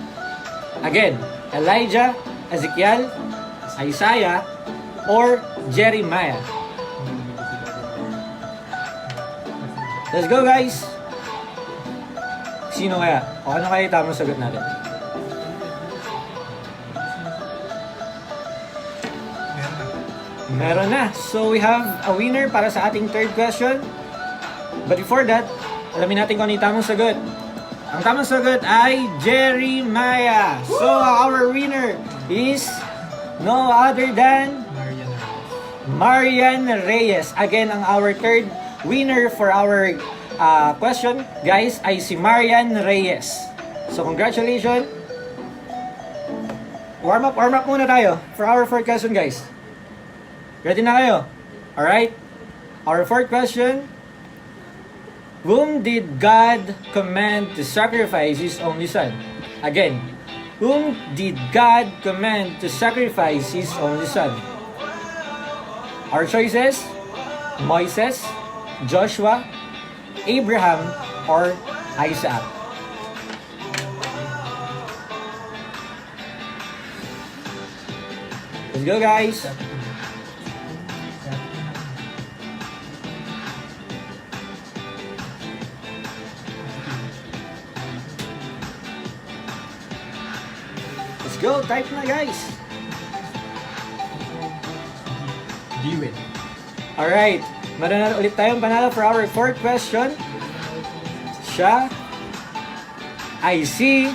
Again, Elijah, Ezekiel, Isaiah, or Jeremiah. Let's go guys! Sino kaya? O ano kaya yung tamang sagot natin? Meron na. So we have a winner para sa ating third question. But before that, alamin natin kung ano yung tamang sagot. Ang tamang sagot ay Jeremiah. So our winner is no other than Marian Reyes. Again, ang our third winner for our question, guys, ay si Marian Reyes. So congratulations. Warm up muna tayo for our fourth question, guys. Ready na kayo? Alright? Our fourth question. Whom did God command to sacrifice His only Son? Again, whom did God command to sacrifice His only Son? Our choices, Moises, Joshua, Abraham, or Isaac. Let's go guys! Let's Let's go, type na guys. Jewel. Alright, mananalo ulit tayong panalo for our fourth question. Siya ay si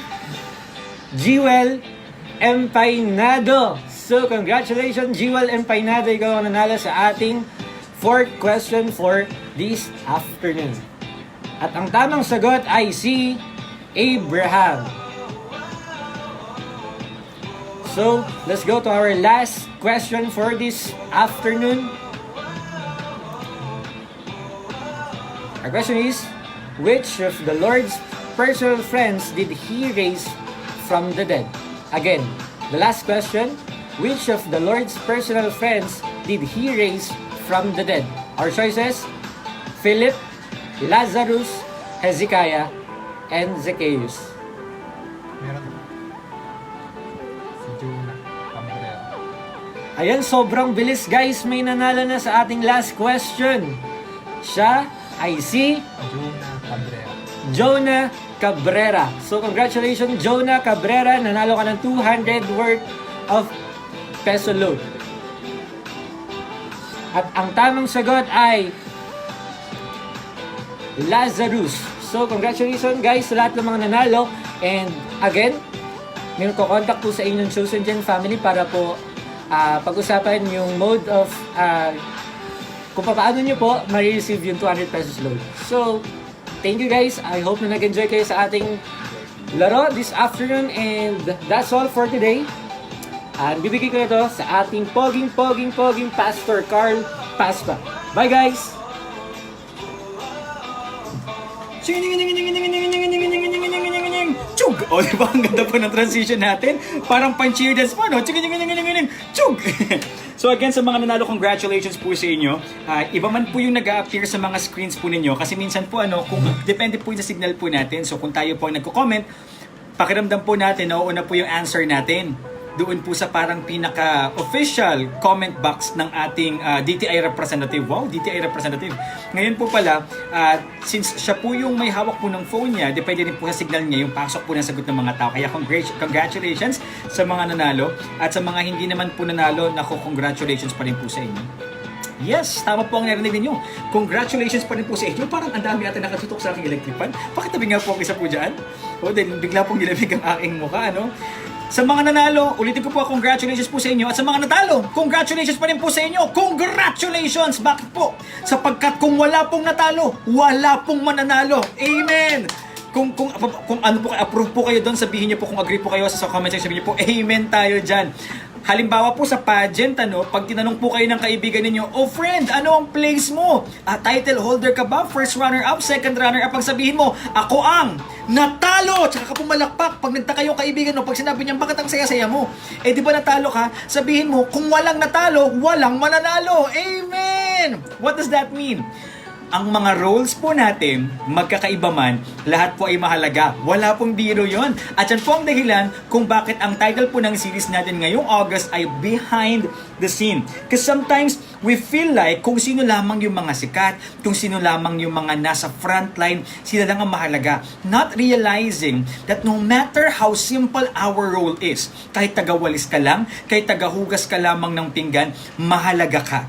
Jewel Empainado. So, congratulations, Jewel Empainado. Ikaw ang nanalo sa ating fourth question for this afternoon. At ang tamang sagot ay si Abraham. So, let's go to our last question for this afternoon. Our question is, which of the Lord's personal friends did He raise from the dead? Again, the last question, which of the Lord's personal friends did He raise from the dead? Our choices, Philip, Lazarus, Hezekiah, and Zacchaeus. Meron. Si Jonah Cabrera. Ayan, sobrang bilis guys. May nanalo na sa ating last question. Siya ay si Jonah Cabrera. Jonah Cabrera. So, congratulations, Jonah Cabrera. Nanalo ka ng 200 worth of peso load. At ang tamang sagot ay Lazarus. So, congratulations guys sa lahat ng mga nanalo. And again, may contact po sa inyong Chosen Gen family para po pag-usapan yung mode of kung paano nyo po ma-receive yung 200 pesos load. So, thank you guys. I hope na nag-enjoy kayo sa ating laro this afternoon. And that's all for today. Bibigay ko na to sa ating poging Pastor Carl Paspa. Bye guys! Chug! O, di ba? Ang ganda po ng transition natin. Parang pan-cheer dance po, no? Chug! So again, sa mga nanalo, congratulations po sa inyo. Iba man po yung nag-a-appear sa mga screens po ninyo. Kasi minsan po, kung depende po yung sa signal po natin. So kung tayo po ang nagko-comment, pakiramdam po natin, nauuna po yung answer natin doon po sa parang pinaka-official comment box ng ating DTI representative. Wow, DTI representative. Ngayon po pala, since siya po yung may hawak po ng phone niya, depende rin po sa signal niya yung pasok po ng sagot ng mga tao. Kaya congratulations sa mga nanalo. At sa mga hindi naman po nanalo, congratulations pa rin po sa inyo. Yes, tama po ang narinig ninyo. Congratulations pa rin po sa inyo. Parang ang dami natin nakatutok sa aking electric fan. Pakitabi nga po ang isa po dyan. O, dahil bigla pong nilamig ang aking mukha, ano? Sa mga nanalo, ulitin ko po, congratulations po sa inyo. At sa mga natalo, congratulations pa rin po sa inyo. Congratulations! Bakit po? Sapagkat kung wala pong natalo, wala pong mananalo. Amen! Kung ano po, approve po kayo doon, sabihin niyo po, kung agree po kayo sa comment section, sabihin niyo po, amen tayo dyan. Halimbawa po sa pageant, pag tinanong po kayo ng kaibigan ninyo, oh friend, ano ang place mo? Title holder ka ba? First runner-up, second runner-up? Ang sabihin mo, ako ang natalo! Tsaka ka pumalakpak. Pag nagtaka yung kaibigan mo, pag sinabi niya, bakit ang saya-saya mo? Eh di ba natalo ka? Sabihin mo, kung walang natalo, walang mananalo. Amen! What does that mean? Ang mga roles po natin, magkakaiba man, lahat po ay mahalaga. Wala pong biro yon. At yan po ang dahilan kung bakit ang title po ng series natin ngayong August ay Behind the Scene. Because sometimes, we feel like kung sino lamang yung mga sikat, kung sino lamang yung mga nasa frontline, sila lang ang mahalaga. Not realizing that no matter how simple our role is, kahit tagawalis ka lang, kahit tagahugas ka lamang ng pinggan, mahalaga ka.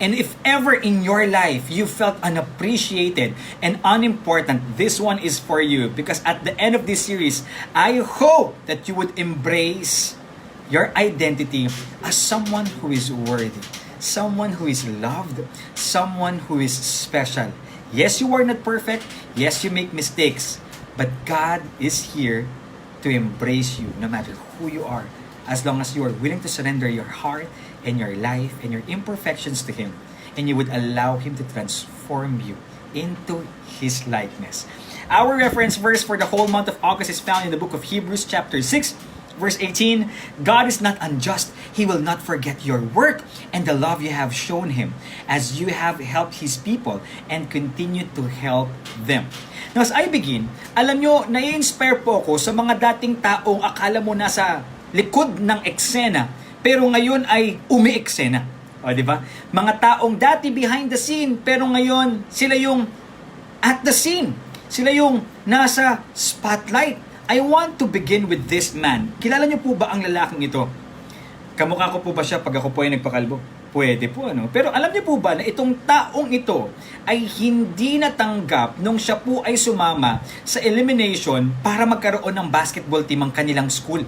And if ever in your life you felt unappreciated and unimportant, this one is for you. Because at the end of this series, I hope that you would embrace your identity as someone who is worthy, someone who is loved, someone who is special. Yes, you are not perfect. Yes, you make mistakes. But God is here to embrace you no matter who you are. As long as you are willing to surrender your heart and your life and your imperfections to Him, and you would allow Him to transform you into His likeness. Our reference verse for the whole month of August is found in the book of Hebrews chapter 6, verse 18. God is not unjust. He will not forget your work and the love you have shown Him as you have helped His people and continue to help them. Now, as I begin, alam nyo, nai-inspire po ako sa mga dating taong akala mo nasa likod ng eksena, pero ngayon ay umi-eksena. O, di ba? Mga taong dati behind the scene, pero ngayon sila yung at the scene. Sila yung nasa spotlight. I want to begin with this man. Kilala niyo po ba ang lalaking ito? Kamukha ko po ba siya pag ako po ay nagpakalbo? Pwede po, ano? Pero alam niyo po ba na itong taong ito ay hindi natanggap nung siya po ay sumama sa elimination para magkaroon ng basketball team ang kanilang school.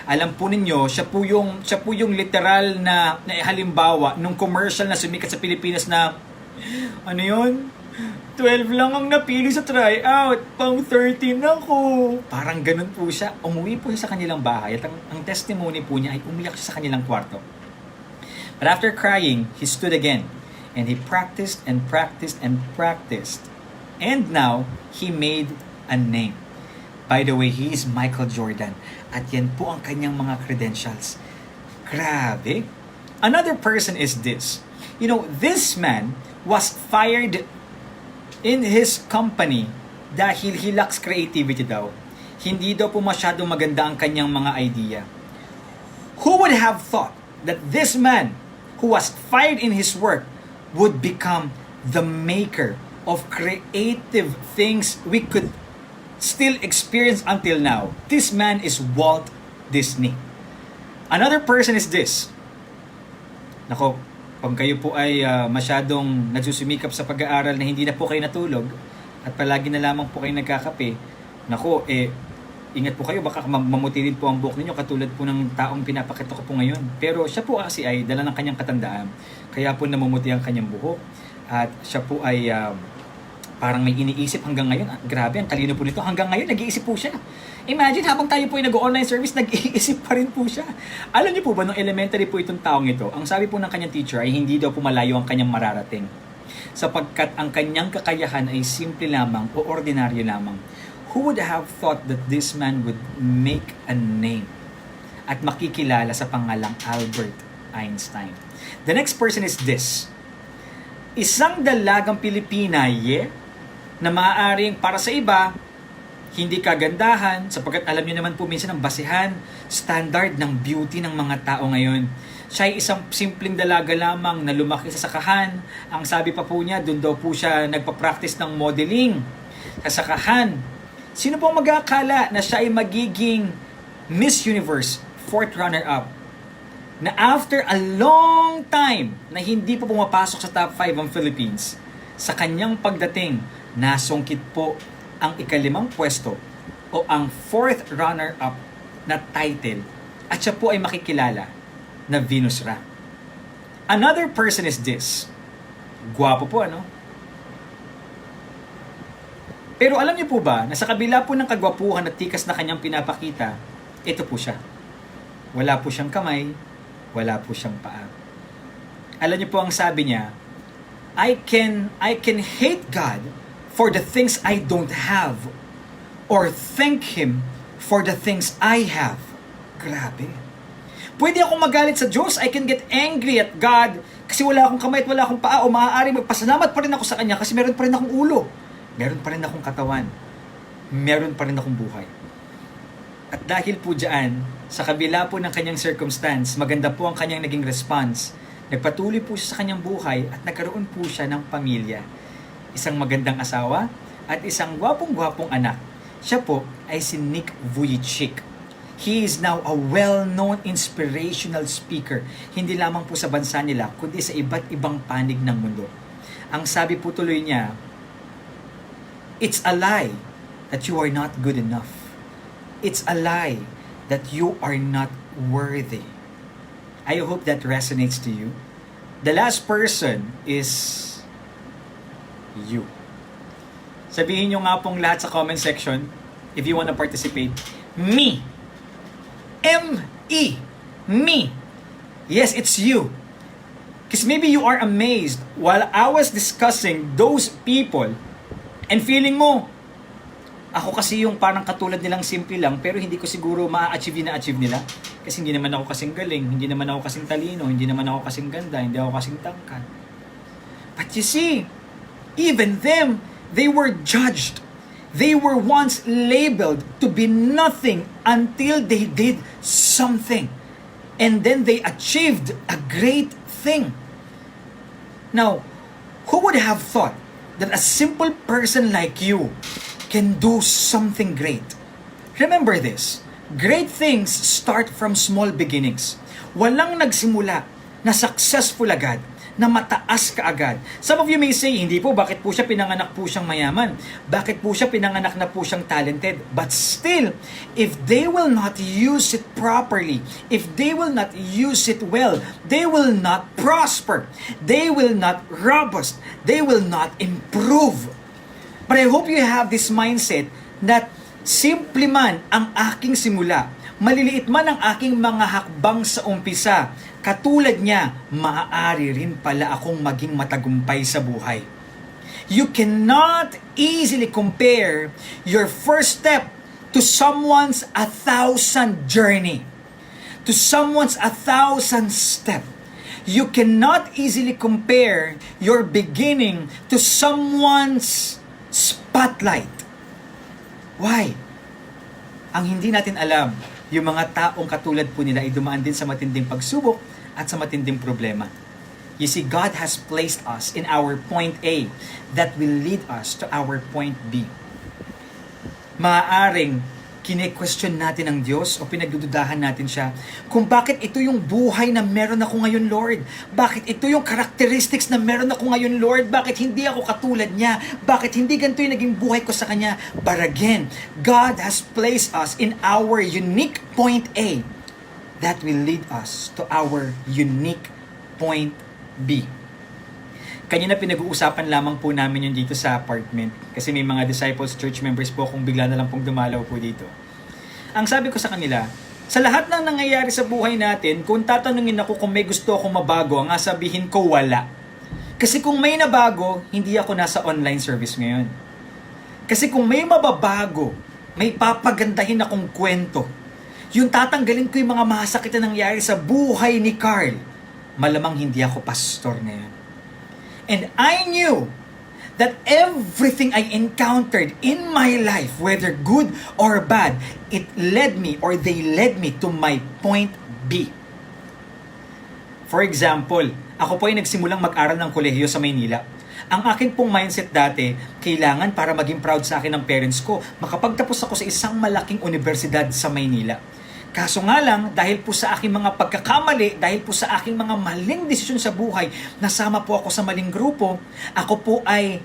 Alam po ninyo, siya po yung literal na halimbawa nung commercial na sumikat sa Pilipinas na ano yun? 12 lang ang napili sa tryout, pang 13 ako. Parang ganun po siya. Umuwi po siya sa kanilang bahay at ang testimony po niya ay umiyak siya sa kanilang kwarto. But after crying, he stood again and he practiced and practiced and practiced. And now, he made a name. By the way, he is Michael Jordan. At yan po ang kanyang mga credentials. Grabe. Another person is this. You know, this man was fired in his company dahil he lacks creativity daw. Hindi daw po masyadong maganda ang kanyang mga idea. Who would have thought that this man who was fired in his work would become the maker of creative things we could still experience until now? This man is Walt Disney. Another person is this. Nako, pag kayo po ay masyadong nagsusumikap sa pag-aaral na hindi na po kayo natulog at palagi na lamang po kayo nagkakape, nako, ingat po kayo, baka mamutilid po ang buhok ninyo katulad po ng taong pinapakita ko po ngayon. Pero siya po kasi ay dala ng kanyang katandaan, kaya po namumuti ang kanyang buhok at siya po ay parang may iniisip hanggang ngayon. Grabe, ang talino po nito. Hanggang ngayon, nag-iisip po siya. Imagine, habang tayo po ay nag-online service, nag-iisip pa rin po siya. Alam niyo po ba, nung elementary po itong taong ito, ang sabi po ng kanyang teacher ay hindi daw po malayo ang kanyang mararating. Sapagkat ang kanyang kakayahan ay simple lamang o ordinaryo lamang. Who would have thought that this man would make a name at makikilala sa pangalang Albert Einstein? The next person is this. Isang dalagang Pilipina, na maaaring para sa iba, hindi kagandahan, sapagkat alam niyo naman po minsan ang basihan, standard ng beauty ng mga tao ngayon. Siya ay isang simpleng dalaga lamang na lumaki sa sakahan. Ang sabi pa po niya, doon daw po siya nagpa-practice ng modeling sa sakahan. Sino pong mag-aakala na siya ay magiging Miss Universe, 4th runner-up? Na after a long time na hindi po pumapasok sa top 5 ang Philippines, sa kanyang pagdating, nasungkit po ang ika-5 pwesto o ang 4th runner-up na title at siya po ay makikilala na Venus Ra. Another person is this. Gwapo po, ano? Pero alam niyo po ba na sa kabila po ng kagwapuhan at tikas na kanyang pinapakita, ito po siya. Wala po siyang kamay, wala po siyang paa. Alam niyo po ang sabi niya, I can hate God for the things I don't have or thank Him for the things I have. Grabe. Pwede akong magalit sa Diyos. I can get angry at God kasi wala akong kamay at wala akong paa o maaari magpasalamat pa rin ako sa Kanya kasi meron pa rin akong ulo. Meron pa rin akong katawan. Meron pa rin akong buhay. At dahil po dyan, sa kabila po ng kanyang circumstance, maganda po ang kanyang naging response. Nagpatuloy po siya sa kanyang buhay at nagkaroon po siya ng pamilya. Isang magandang asawa at isang gwapong-gwapong anak. Siya po ay si Nick Vujicic. He is now a well-known inspirational speaker. Hindi lamang po sa bansa nila, kundi sa iba't ibang panig ng mundo. Ang sabi po tuloy niya, it's a lie that you are not good enough. It's a lie that you are not worthy. I hope that resonates to you. The last person is you. Sabihin nyo nga pong lahat sa comment section if you want to participate. Me. M-E. Me. Yes, it's you. Because maybe you are amazed while I was discussing those people and feeling mo, ako kasi yung parang katulad nilang simple lang pero hindi ko siguro ma-achieve nila. Kasi hindi naman ako kasing galing, hindi naman ako kasing talino, hindi naman ako kasing ganda, hindi ako kasing tangkad. But you see, even them, they were judged. They were once labeled to be nothing until they did something. And then they achieved a great thing. Now, who would have thought that a simple person like you can do something great? Remember this, great things start from small beginnings. Walang nagsimula na successful agad, na mataas ka agad. Some of you may say, hindi po, bakit po siya pinanganak po siyang mayaman? Bakit po siya pinanganak na po siyang talented? But still, if they will not use it properly, if they will not use it well, they will not prosper. They will not robust. They will not improve. But I hope you have this mindset that simple man ang aking simula, maliliit man ang aking mga hakbang sa umpisa, katulad niya, maaari rin pala akong maging matagumpay sa buhay. You cannot easily compare your first step to someone's 1,000 journey, to someone's 1,000 step. You cannot easily compare your beginning to someone's spotlight. Why? Ang hindi natin alam, yung mga taong katulad po nila ay dumaan din sa matinding pagsubok at sa matinding problema. You see, God has placed us in our point A that will lead us to our point B. Maaaring kine-question natin ang Diyos o pinagdududahan natin siya kung bakit ito yung buhay na meron ako ngayon, Lord. Bakit ito yung characteristics na meron ako ngayon, Lord. Bakit hindi ako katulad niya? Bakit hindi ganito yung naging buhay ko sa Kanya? But again, God has placed us in our unique point A that will lead us to our unique point B. Kanina pinag-uusapan lamang po namin yun dito sa apartment kasi may mga disciples, church members po kung bigla na lang pong dumalaw po dito. Ang sabi ko sa kanila, sa lahat ng nangyayari sa buhay natin, kung tatanungin ako kung may gusto akong mabago, ang sabihin ko wala. Kasi kung may nabago, hindi ako nasa online service ngayon. Kasi kung may mababago, may papagandahin akong kwento, yung tatanggalin ko yung mga masakit na nangyari sa buhay ni Carl, malamang hindi ako pastor ngayon. And I knew that everything I encountered in my life, whether good or bad, it led me or they led me to my point B. For example, ako po ay nagsimulang mag-aral ng kolehiyo sa Maynila. Ang akin pong mindset dati, kailangan para maging proud sa akin ng parents ko, makapagtapos ako sa isang malaking universidad sa Maynila. Kaso nga lang, dahil po sa aking mga pagkakamali, dahil po sa aking mga maling desisyon sa buhay, nasama po ako sa maling grupo, ako po ay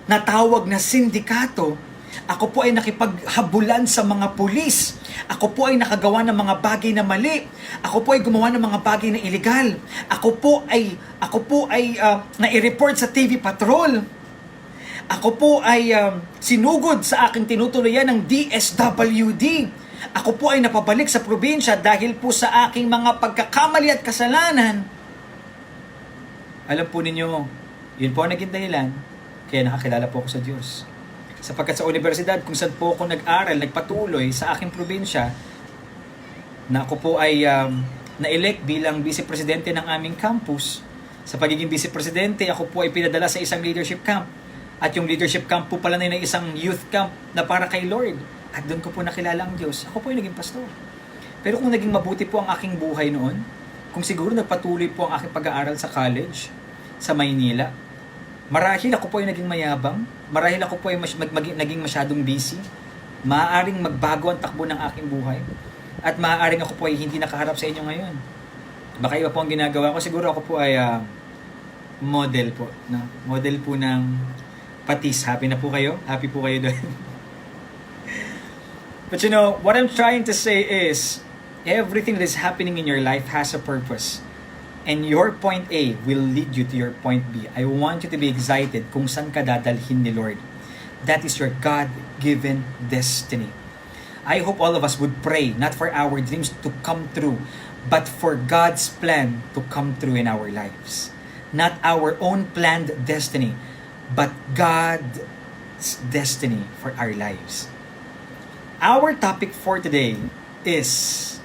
natawag na sindikato, ako po ay nakipaghabulan sa mga pulis, ako po ay nakagawa ng mga bagay na mali, ako po ay gumawa ng mga bagay na illegal, ako po ay nai-report sa TV Patrol, ako po ay sinugod sa aking tinutuluyan ng DSWD, ako po ay napabalik sa probinsya dahil po sa aking mga pagkakamali at kasalanan. Alam po ninyo, yun po ang naging dahilan kaya nakakilala po ako sa Diyos. Sapagkat sa universidad, kung saan po ako nag-aral, nagpatuloy sa aking probinsya, na ako po ay na-elect bilang vice-presidente ng aming campus. Sa pagiging vice-presidente, ako po ay pinadala sa isang leadership camp. At yung leadership camp po pala na isang youth camp na para kay Lord. At doon ko po nakilala ang Diyos. Ako po ay naging pastor. Pero kung naging mabuti po ang aking buhay noon, kung siguro nagpatuloy po ang aking pag-aaral sa college, sa Maynila, marahil ako po ay naging mayabang, marahil ako po ay naging masyadong busy, maaaring magbago ang takbo ng aking buhay, at maaaring ako po ay hindi nakaharap sa inyo ngayon. Baka iba po ang ginagawa ko, siguro ako po ay model po. No? Model po ng patis. Happy na po kayo? Happy po kayo doon? But you know, what I'm trying to say is, everything that is happening in your life has a purpose. And your point A will lead you to your point B. I want you to be excited kung saan ka dadalhin ni Lord. That is your God-given destiny. I hope all of us would pray, not for our dreams to come true, but for God's plan to come true in our lives. Not our own planned destiny, but God's destiny for our lives. Our topic for today is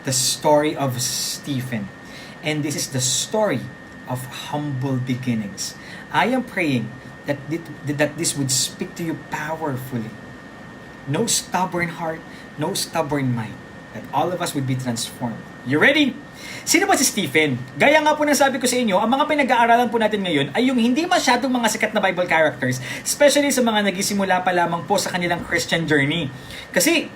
the story of Stephen. And this is the story of humble beginnings. I am praying that this would speak to you powerfully. No stubborn heart, no stubborn mind. That all of us would be transformed. You ready? Sino ba si Stephen? Gaya nga po ng sabi ko sa inyo, ang mga pinag-aaralan po natin ngayon ay yung hindi masyadong mga sikat na Bible characters, especially sa mga nagisimula pa lamang po sa kanilang Christian journey. Kasi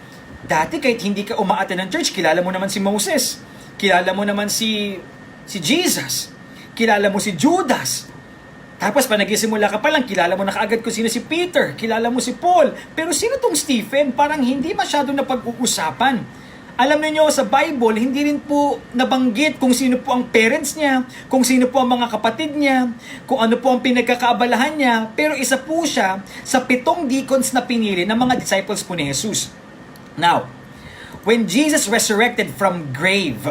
Dati kahit hindi ka umaate ng church, kilala mo naman si Moses. Kilala mo naman si Jesus. Kilala mo si Judas. Tapos pa nagsisimula ka pa lang, kilala mo na kaagad kung sino si Peter. Kilala mo si Paul. Pero sino tong Stephen? Parang hindi masyado na pag-uusapan. Alam niyo sa Bible, hindi rin po nabanggit kung sino po ang parents niya, kung sino po ang mga kapatid niya, kung ano po ang pinagkakaabalahan niya. Pero isa po siya sa 7 deacons na pinili ng mga disciples po ni Jesus. Now, when Jesus resurrected from grave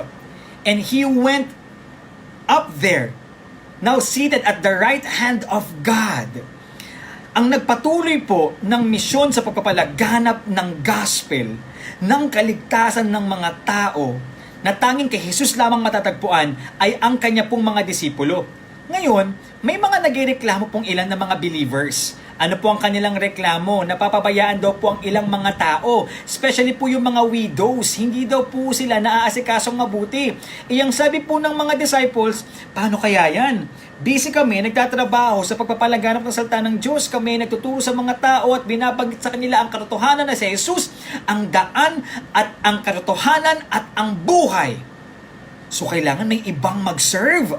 and He went up there, now seated at the right hand of God, ang nagpatuloy po ng misyon sa pagpapalaganap ng gospel, ng kaligtasan ng mga tao, na tanging kay Jesus lamang matatagpuan ay ang kanya pong mga disipulo. Ngayon, may mga nagreklamo pong ilan na mga believers. Ano po ang kanilang reklamo? Napapabayaan daw po ang ilang mga tao, especially po yung mga widows. Hindi daw po sila naaasikasong mabuti. Iyang sabi po ng mga disciples, paano kaya yan? Busy kami, nagtatrabaho sa pagpapalaganap ng salita ng Diyos. Kami nagtuturo sa mga tao at binabanggit sa kanila ang katotohanan na si Jesus, ang daan at ang katotohanan at ang buhay. So kailangan may ibang mag-serve.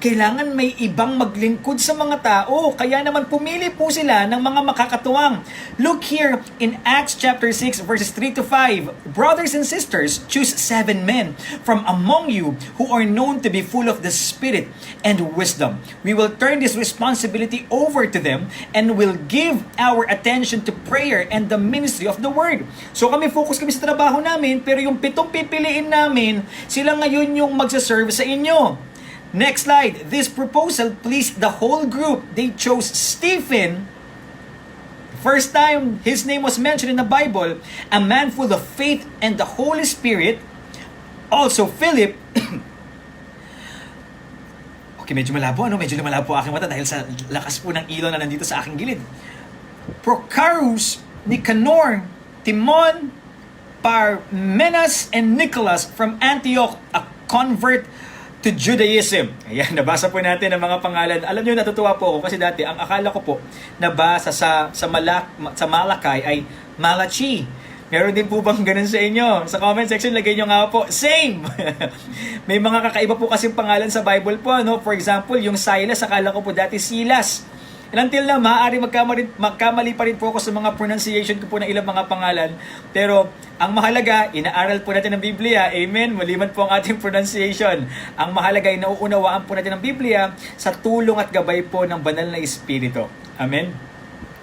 Kailangan may ibang maglingkod sa mga tao. Kaya naman pumili po sila ng mga makakatuwang. Look here in Acts chapter 6 verses 3 to 5. Brothers and sisters, choose 7 men from among you who are known to be full of the Spirit and wisdom. We will turn this responsibility over to them and will give our attention to prayer and the ministry of the word. So focus kami sa trabaho namin, pero yung 7 pipiliin namin, sila ngayon yung magsaserve sa inyo. Next slide. This proposal pleased the whole group. They chose Stephen. First time his name was mentioned in the Bible, a man full of faith and the Holy Spirit. Also Philip. Okay, medyo malabo, ano? Medyo malabo aking mata dahil sa lakas po ng ilaw na nandito sa aking gilid. Prochorus, Nicanor, Timon, Parmenas, and Nicholas from Antioch, a convert to Judaism. Ayan, nabasa po natin ang mga pangalan. Alam niyo, natutuwa po ako kasi dati, ang akala ko po, nabasa sa Malakay ay Malachi. Meron din po bang ganun sa inyo? Sa comment section, lagay nyo nga po, same! May mga kakaiba po kasing pangalan sa Bible po. No? For example, yung Silas, akala ko po dati Silas. And until na, maaari magkamali pa rin po ako sa mga pronunciation ko po ng ilang mga pangalan. Pero, ang mahalaga, inaaral po natin ang Biblia. Amen? Maliman po ang ating pronunciation. Ang mahalaga ay nauunawaan po natin ang Biblia sa tulong at gabay po ng banal na Espiritu. Amen?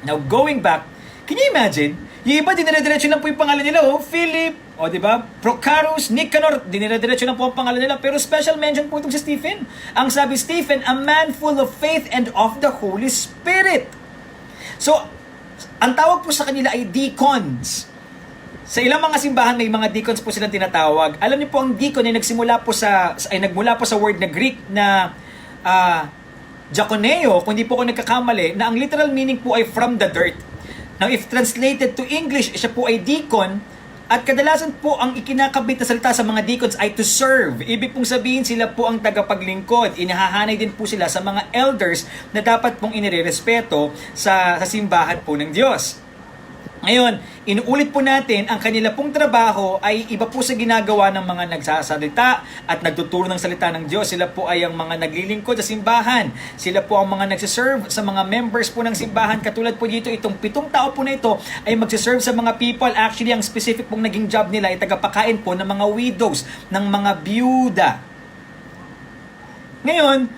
Now, going back, can you imagine? Yung iba, dinire-diretso lang po yung pangalan nila. Philip, diba? Prochorus, Nicanor, dinire-diretso lang po ang pangalan nila. Pero special mention po itong si Stephen. Ang sabi, Stephen, a man full of faith and of the Holy Spirit. So, ang tawag po sa kanila ay deacons. Sa ilang mga simbahan, may mga deacons po silang tinatawag. Alam niyo po, ang deacon ay nagmula po sa word na Greek na diakoneo, kung hindi po ako nagkakamali, na ang literal meaning po ay from the dirt. Now, if translated to English, siya po ay deacon, at kadalasan po ang ikinakabit na salita sa mga deacons ay to serve. Ibig pong sabihin, sila po ang tagapaglingkod. Inahahanay din po sila sa mga elders na dapat pong inirerespeto sa simbahan po ng Diyos. Ngayon, inuulit po natin, ang kanila pong trabaho ay iba po sa ginagawa ng mga nagsasalita at nagtuturo ng salita ng Diyos. Sila po ay ang mga naglilingkod sa simbahan. Sila po ang mga nagsiserve sa mga members po ng simbahan. Katulad po dito, itong 7 tao po na ito ay magsiserve sa mga people. Actually, ang specific pong naging job nila ay tagapakain po ng mga widows, ng mga byuda. Ngayon,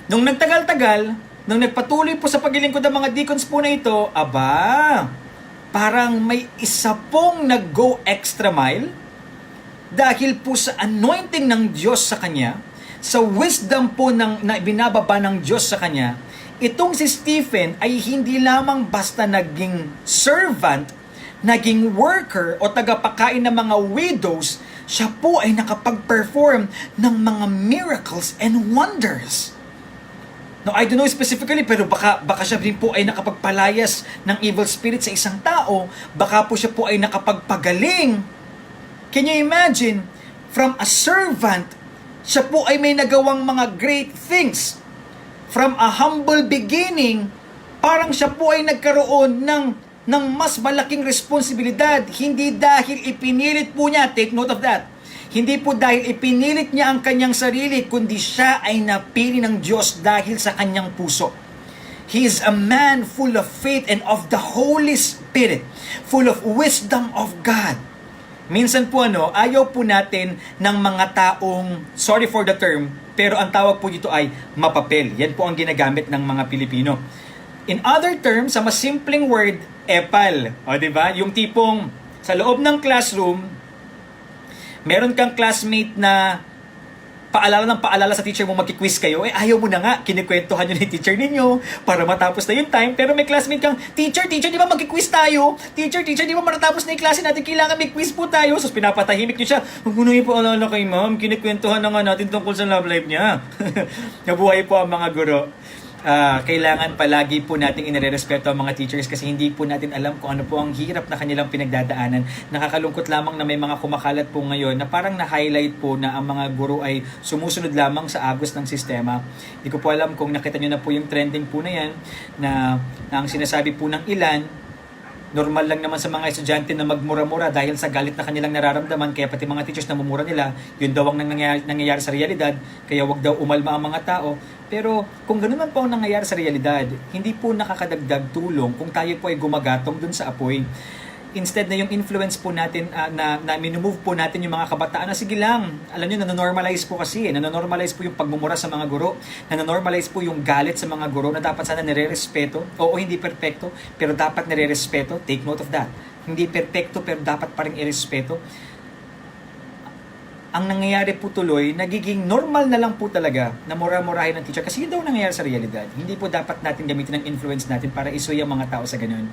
nung nagtagal-tagal, nung nagpatuloy po sa paglilingkod ng mga deacons po na ito, parang may isa pong nag-go extra mile dahil po sa anointing ng Diyos sa kanya, sa wisdom po na binababa ng Diyos sa kanya. Itong si Stephen ay hindi lamang basta naging servant, naging worker o tagapakain ng mga widows, siya po ay nakapag-perform ng mga miracles and wonders. No, I don't know specifically, pero baka siya din po ay nakapagpalayas ng evil spirit sa isang tao. Baka po siya po ay nakapagpagaling. Can you imagine? From a servant, siya po ay may nagawang mga great things. From a humble beginning, parang siya po ay nagkaroon ng ng mas malaking responsibilidad. Hindi dahil ipinilit po niya, take note of that. Hindi po dahil ipinilit niya ang kanyang sarili, kundi siya ay napili ng Diyos dahil sa kanyang puso. He is a man full of faith and of the Holy Spirit, full of wisdom of God. Minsan po ayaw po natin ng mga taong, sorry for the term, pero ang tawag po dito ay mapapel. Yan po ang ginagamit ng mga Pilipino. In other terms, sa mas simpleng word, epal. O, diba? Yung tipong sa loob ng classroom, meron kang classmate na paalala sa teacher mo, magki-quiz kayo, ayaw mo na nga, kinikwentuhan nyo ng teacher ninyo para matapos na yung time, pero may classmate kang, teacher, di ba magki-quiz tayo? Teacher, di ba matatapos na yung klase natin, kailangan may quiz po tayo. So, pinapatahimik nyo siya, huwag mo na yung paalala kay ma'am, kinikwentuhan na nga natin tungkol sa love life niya. Nabuhay po ang mga guro. Kailangan palagi po nating inirerespeto ang mga teachers kasi hindi po natin alam kung ano po ang hirap na kanilang pinagdadaanan. Nakakalungkot lamang na may mga kumakalat po ngayon na parang na-highlight po na ang mga guro ay sumusunod lamang sa agos ng sistema. Hindi ko po alam kung nakita nyo na po yung trending po na yan na ang sinasabi po ng ilan, normal lang naman sa mga estudyante na magmura-mura dahil sa galit na kanilang nararamdaman, kaya pati mga teachers na mumura nila, yun daw ang nangyayari sa realidad, kaya wag daw umalma ang mga tao. Pero kung ganoon man po ang nangyayari sa realidad, hindi po nakakadagdag tulong kung tayo po ay gumagatong dun sa apoy. Instead na yung influence po natin, na minumove po natin yung mga kabataan na sige lang, alam nyo, nanonormalize po kasi, nanonormalize po yung pagmumura sa mga guro, nanonormalize po yung galit sa mga guro na dapat sana nire-respeto. Oo, hindi perpekto, pero dapat nire-respeto. Take note of that. Hindi perpekto, pero dapat pa rin irespeto. Ang nangyayari po tuloy, nagiging normal na lang po talaga na mura-murahin ng teacher kasi yun daw nangyayari sa realidad. Hindi po dapat natin gamitin ang influence natin para isuy ang mga tao sa ganun.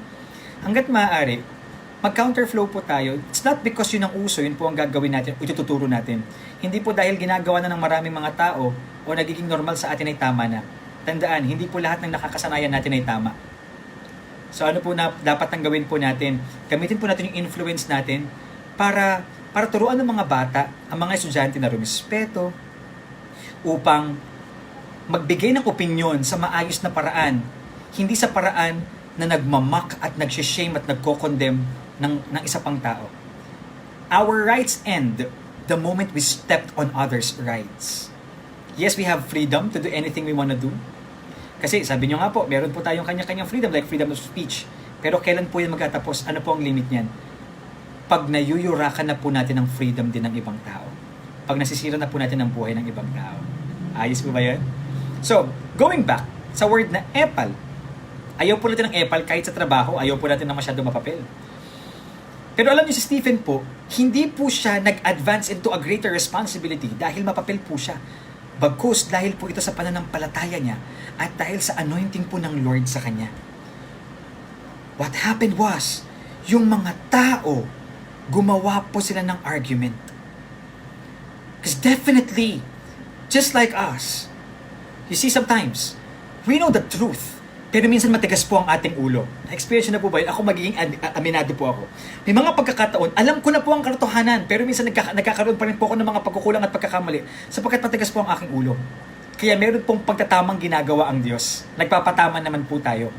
Hanggat maaari, mag-counterflow po tayo. It's not because yun ang uso, yun po ang gagawin natin, ituturo natin. Hindi po dahil ginagawa na ng maraming mga tao o nagiging normal sa atin ay tama na. Tandaan, hindi po lahat ng nakakasanayan natin ay tama. So ano po na dapat ang gawin po natin? Gamitin po natin yung influence natin para turuan ng mga bata, ang mga estudyante na rumispeto upang magbigay ng opinyon sa maayos na paraan. Hindi sa paraan na nagmamak at nag-shame at nagko-condemn ng isa pang tao. Our rights end the moment we stepped on others' rights. Yes, we have freedom to do anything we wanna do. Kasi sabi nyo nga po, meron po tayong kanya-kanyang freedom, like freedom of speech. Pero kailan po yan magtatapos? Ano po ang limit niyan? Pag nayuyurakan na po natin ang freedom din ng ibang tao. Pag nasisira na po natin ang buhay ng ibang tao. Ayos po ba yan? So, going back sa word na epal, ayaw po natin ng epal kahit sa trabaho, ayaw po natin na masyado mapapel. Pero alam niyo si Stephen po, hindi po siya nag-advance into a greater responsibility dahil mapapel po siya. Bagkus dahil po ito sa pananampalataya niya at dahil sa anointing po ng Lord sa kanya. What happened was, yung mga tao, gumawa po sila ng argument. Because definitely, just like us, you see sometimes, we know the truth. Pero minsan matigas po ang ating ulo. Na-experience na po ba yun? Ako magiging aminado po ako. May mga pagkakataon, alam ko na po ang katotohanan, pero minsan nagkakaroon pa rin po ako ng mga pagkukulang at pagkakamali sapagkat matigas po ang aking ulo. Kaya meron pong pagtatamang ginagawa ang Diyos. Nagpapatama naman po tayo.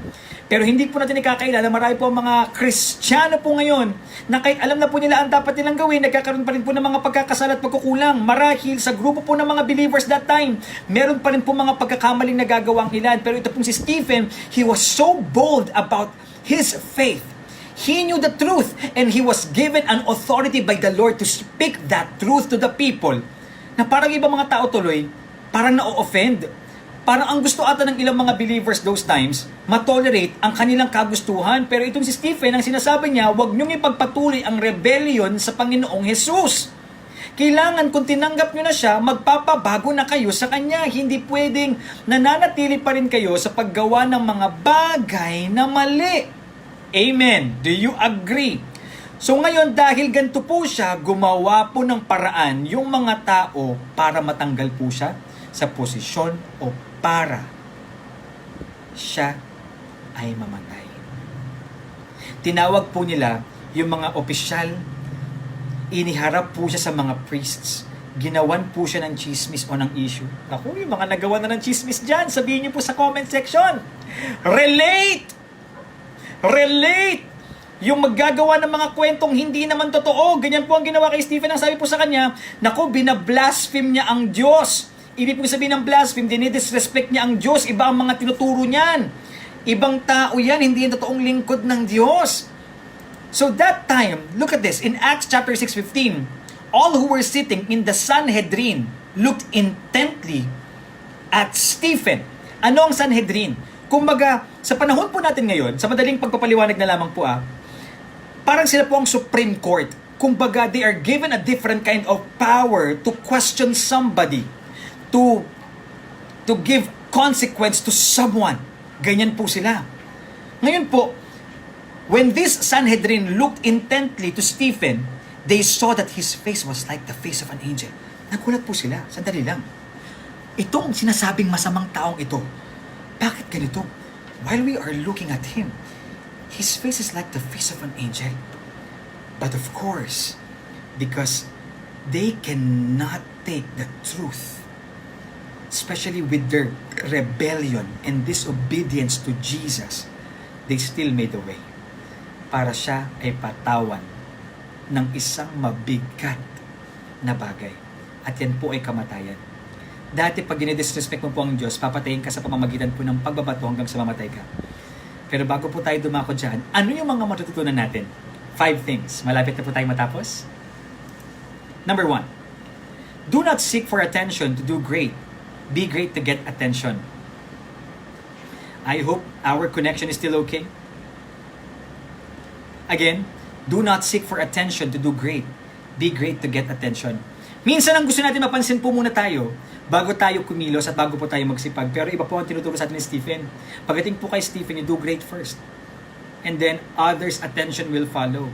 Pero hindi po natin ikakailala, marami po ang mga Kristiyano po ngayon na kahit alam na po nila ang dapat nilang gawin, nagkakaroon pa rin po ng mga pagkakasala at pagkukulang. Marahil sa grupo po ng mga believers that time, meron pa rin po mga pagkakamaling nagagawa ang ilan. Pero ito pong si Stephen, he was so bold about his faith. He knew the truth and he was given an authority by the Lord to speak that truth to the people. Na parang ibang mga tao tuloy, parang na-offend. Parang ang gusto ata ng ilang mga believers those times, matolerate ang kanilang kagustuhan. Pero itong si Stephen, ang sinasabi niya, huwag niyong ipagpatuloy ang rebellion sa Panginoong Jesus. Kailangan kung tinanggap niyo na siya, magpapabago na kayo sa Kanya. Hindi pwedeng nananatili pa rin kayo sa paggawa ng mga bagay na mali. Amen. Do you agree? So ngayon, dahil ganito po siya, gumawa po ng paraan yung mga tao para matanggal po siya sa posisyon o para siya ay mamatay. Tinawag po nila yung mga opisyal, iniharap po siya sa mga priests, ginawan po siya ng chismis o ng issue. Ako, yung mga nagawa na ng chismis dyan, sabihin niyo po sa comment section. Relate! Yung maggagawa ng mga kwentong hindi naman totoo. Ganyan po ang ginawa kay Stephen. Ang sabi po sa kanya, naku, binablaspheme niya ang Diyos. Ibig po sabihin ng blaspheme, dinidisrespect niya ang Diyos. Iba ang mga tinuturo niyan. Ibang tao yan, hindi yung totoong lingkod ng Diyos. So that time, look at this. In Acts chapter 6:15, all who were sitting in the Sanhedrin looked intently at Stephen. Ano ang Sanhedrin? Kumbaga, sa panahon po natin ngayon, sa madaling pagpapaliwanag na lamang po parang sila po ang Supreme Court. Kumbaga, they are given a different kind of power to question somebody, to give consequence to someone. Ganyan po sila. Ngayon po, when this Sanhedrin looked intently to Stephen, they saw that his face was like the face of an angel. Nagulat po sila. Sandali lang. Itong sinasabing masamang taong ito, bakit ganito? While we are looking at him, his face is like the face of an angel. But of course, because they cannot take the truth, especially with their rebellion and disobedience to Jesus, they still made a way para siya ay patawan ng isang mabigat na bagay. At yan po ay kamatayan. Dati pag dinidisrespect mo po ang Diyos, papatayin ka sa pamamagitan po ng pagbabato hanggang sa mamatay ka. Pero bago po tayo dumako dyan, ano yung mga matututunan natin? 5 things. Malapit na po tayo matapos. Number 1, do not seek for attention to do great. Be great to get attention. I hope our connection is still okay. Again, do not seek for attention to do great. Be great to get attention. Minsan ang gusto natin mapansin po muna tayo bago tayo kumilos at bago po tayo magsipag. Pero iba po ang tinuturo sa atin ni Stephen. Pagdating po kay Stephen, you do great first. And then others' attention will follow.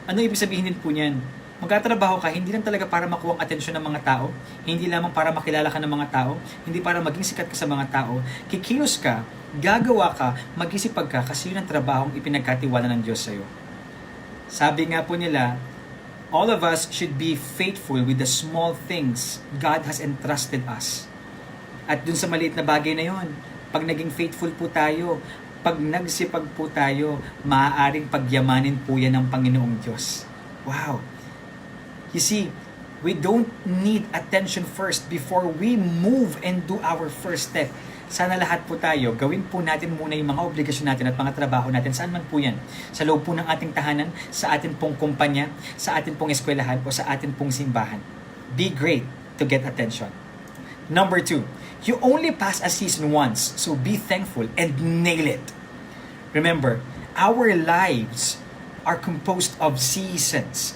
Ano ibig sabihin din po niyan? Magkatrabaho ka, hindi lang talaga para makuha ang atensyon ng mga tao, hindi lamang para makilala ka ng mga tao, hindi para maging sikat ka sa mga tao. Kikilos ka, gagawa ka, magisipag ka kasi yun ang trabahong ipinagkatiwala ng Diyos sa'yo. Sabi nga po nila, all of us should be faithful with the small things God has entrusted us. At dun sa maliit na bagay na yon, pag naging faithful po tayo, pag nagsipag po tayo, maaaring pagyamanin po yan ng Panginoong Diyos. Wow! You see, we don't need attention first before we move and do our first step. Sana lahat po tayo, gawin po natin muna yung mga obligasyon natin at mga trabaho natin. Saan man po yan? Sa loob po ng ating tahanan, sa atin pong kumpanya, sa atin pong eskwelahan, o sa atin pong simbahan. Be great to get attention. Number 2, you only pass a season once, so be thankful and nail it. Remember, our lives are composed of seasons.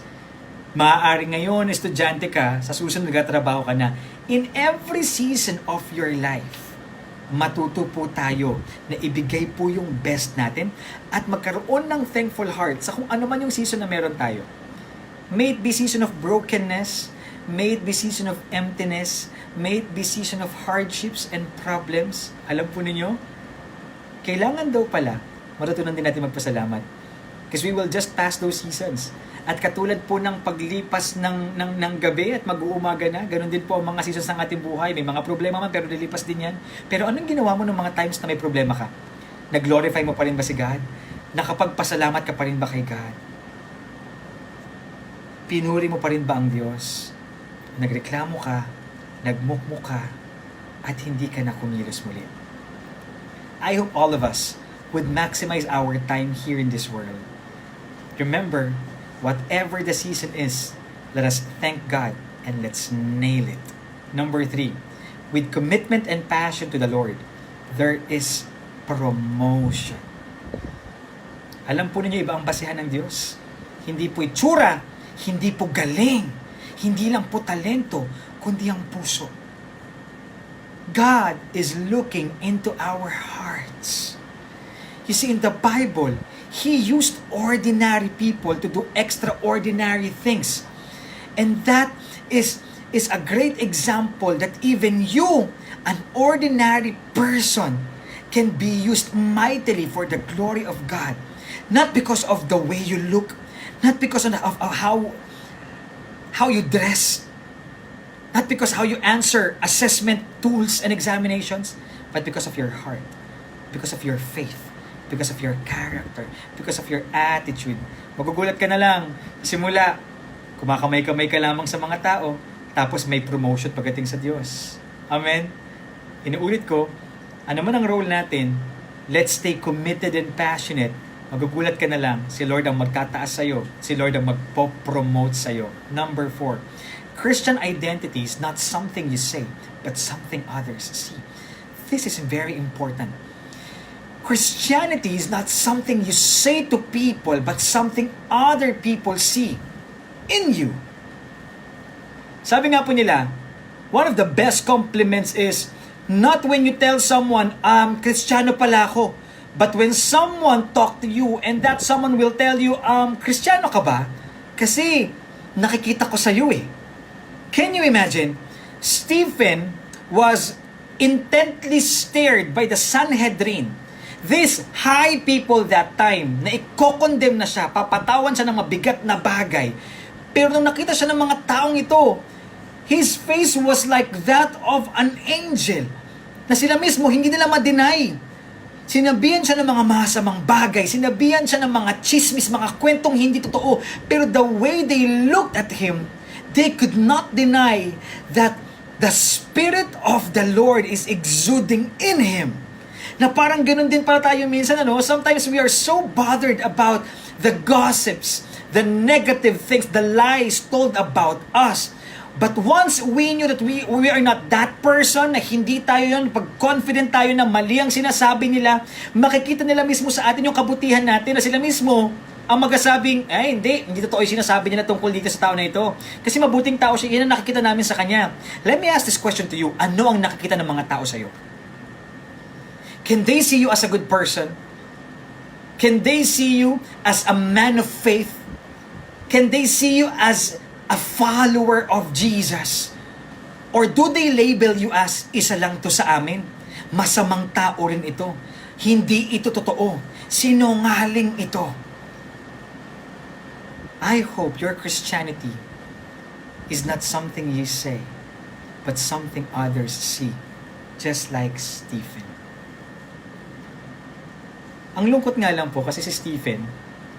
Maaari ngayon, estudyante ka, sa susunod nagtatrabaho ka na, in every season of your life, matuto po tayo na ibigay po yung best natin at magkaroon ng thankful heart sa kung ano man yung season na meron tayo. May it be season of brokenness, may it be season of emptiness, may it be season of hardships and problems. Alam po ninyo, kailangan daw pala matutunan din natin magpasalamat. Because we will just pass those seasons. At katulad po ng paglipas ng gabi at mag-uumaga na, ganun din po ang mga seasons ng ating buhay. May mga problema man pero lilipas din yan. Pero anong ginawa mo ng mga times na may problema ka? Nag-glorify mo pa rin ba si God? Nakapagpasalamat ka pa rin ba kay God? Pinuri mo pa rin ba ang Diyos? Nagreklamo ka, nagmukmuk ka, at hindi ka na kumilos muli. I hope all of us would maximize our time here in this world. Remember, whatever the season is, let us thank God and let's nail it. Number 3, with commitment and passion to the Lord, there is promotion. Alam po ninyo, iba ang basihan ng Diyos. Hindi po itsura, hindi po galing, hindi lang po talento, kundi ang puso. God is looking into our hearts. You see, in the Bible, He used ordinary people to do extraordinary things. And that is a great example that even you, an ordinary person, can be used mightily for the glory of God. Not because of the way you look, not because of how you dress, not because how you answer assessment tools and examinations, but because of your heart, because of your faith, because of your character, because of your attitude. Magugulat ka na lang. Simula, kumakamay-kamay ka lamang sa mga tao, tapos may promotion pagdating sa Diyos. Amen? Inuulit ko, ano man ang role natin, let's stay committed and passionate. Magugulat ka na lang, si Lord ang magtataas sa'yo. Si Lord ang magpo-promote sa'yo. Number 4, Christian identity is not something you say, but something others see. This is very important. Christianity is not something you say to people, but something other people see in you. Sabi nga po nila, one of the best compliments is not when you tell someone, Kristiyano pala ako, but when someone talk to you and that someone will tell you, Kristiyano ka ba? Kasi nakikita ko sa iyo eh. Can you imagine? Stephen was intently stared by the Sanhedrin. These high people that time, na i-condemn na siya, papatawan siya ng mabigat na bagay. Pero nung nakita siya ng mga taong ito, his face was like that of an angel. Na sila mismo, hindi nila ma-deny. Sinabihan siya ng mga masamang bagay, sinabihan siya ng mga chismis, mga kwentong hindi totoo. Pero the way they looked at him, they could not deny that the Spirit of the Lord is exuding in him. Na parang ganun din para tayo minsan, sometimes we are so bothered about the gossips, the negative things, the lies told about us. But once we knew that we are not that person, na hindi tayo yun, pag confident tayo na mali ang sinasabi nila, makikita nila mismo sa atin yung kabutihan natin, na sila mismo ang magsasabing, ay hindi totoo yung sinasabi nila tungkol dito sa tao na ito. Kasi mabuting tao siya, yun ang nakikita namin sa kanya. Let me ask this question to you, ano ang nakikita ng mga tao sa iyo? Can they see you as a good person? Can they see you as a man of faith? Can they see you as a follower of Jesus? Or do they label you as, isa lang to sa amin? Masamang tao rin ito. Hindi ito totoo. Sinungaling ito. I hope your Christianity is not something you say, but something others see. Just like Stephen. Ang lungkot nga lang po kasi si Stephen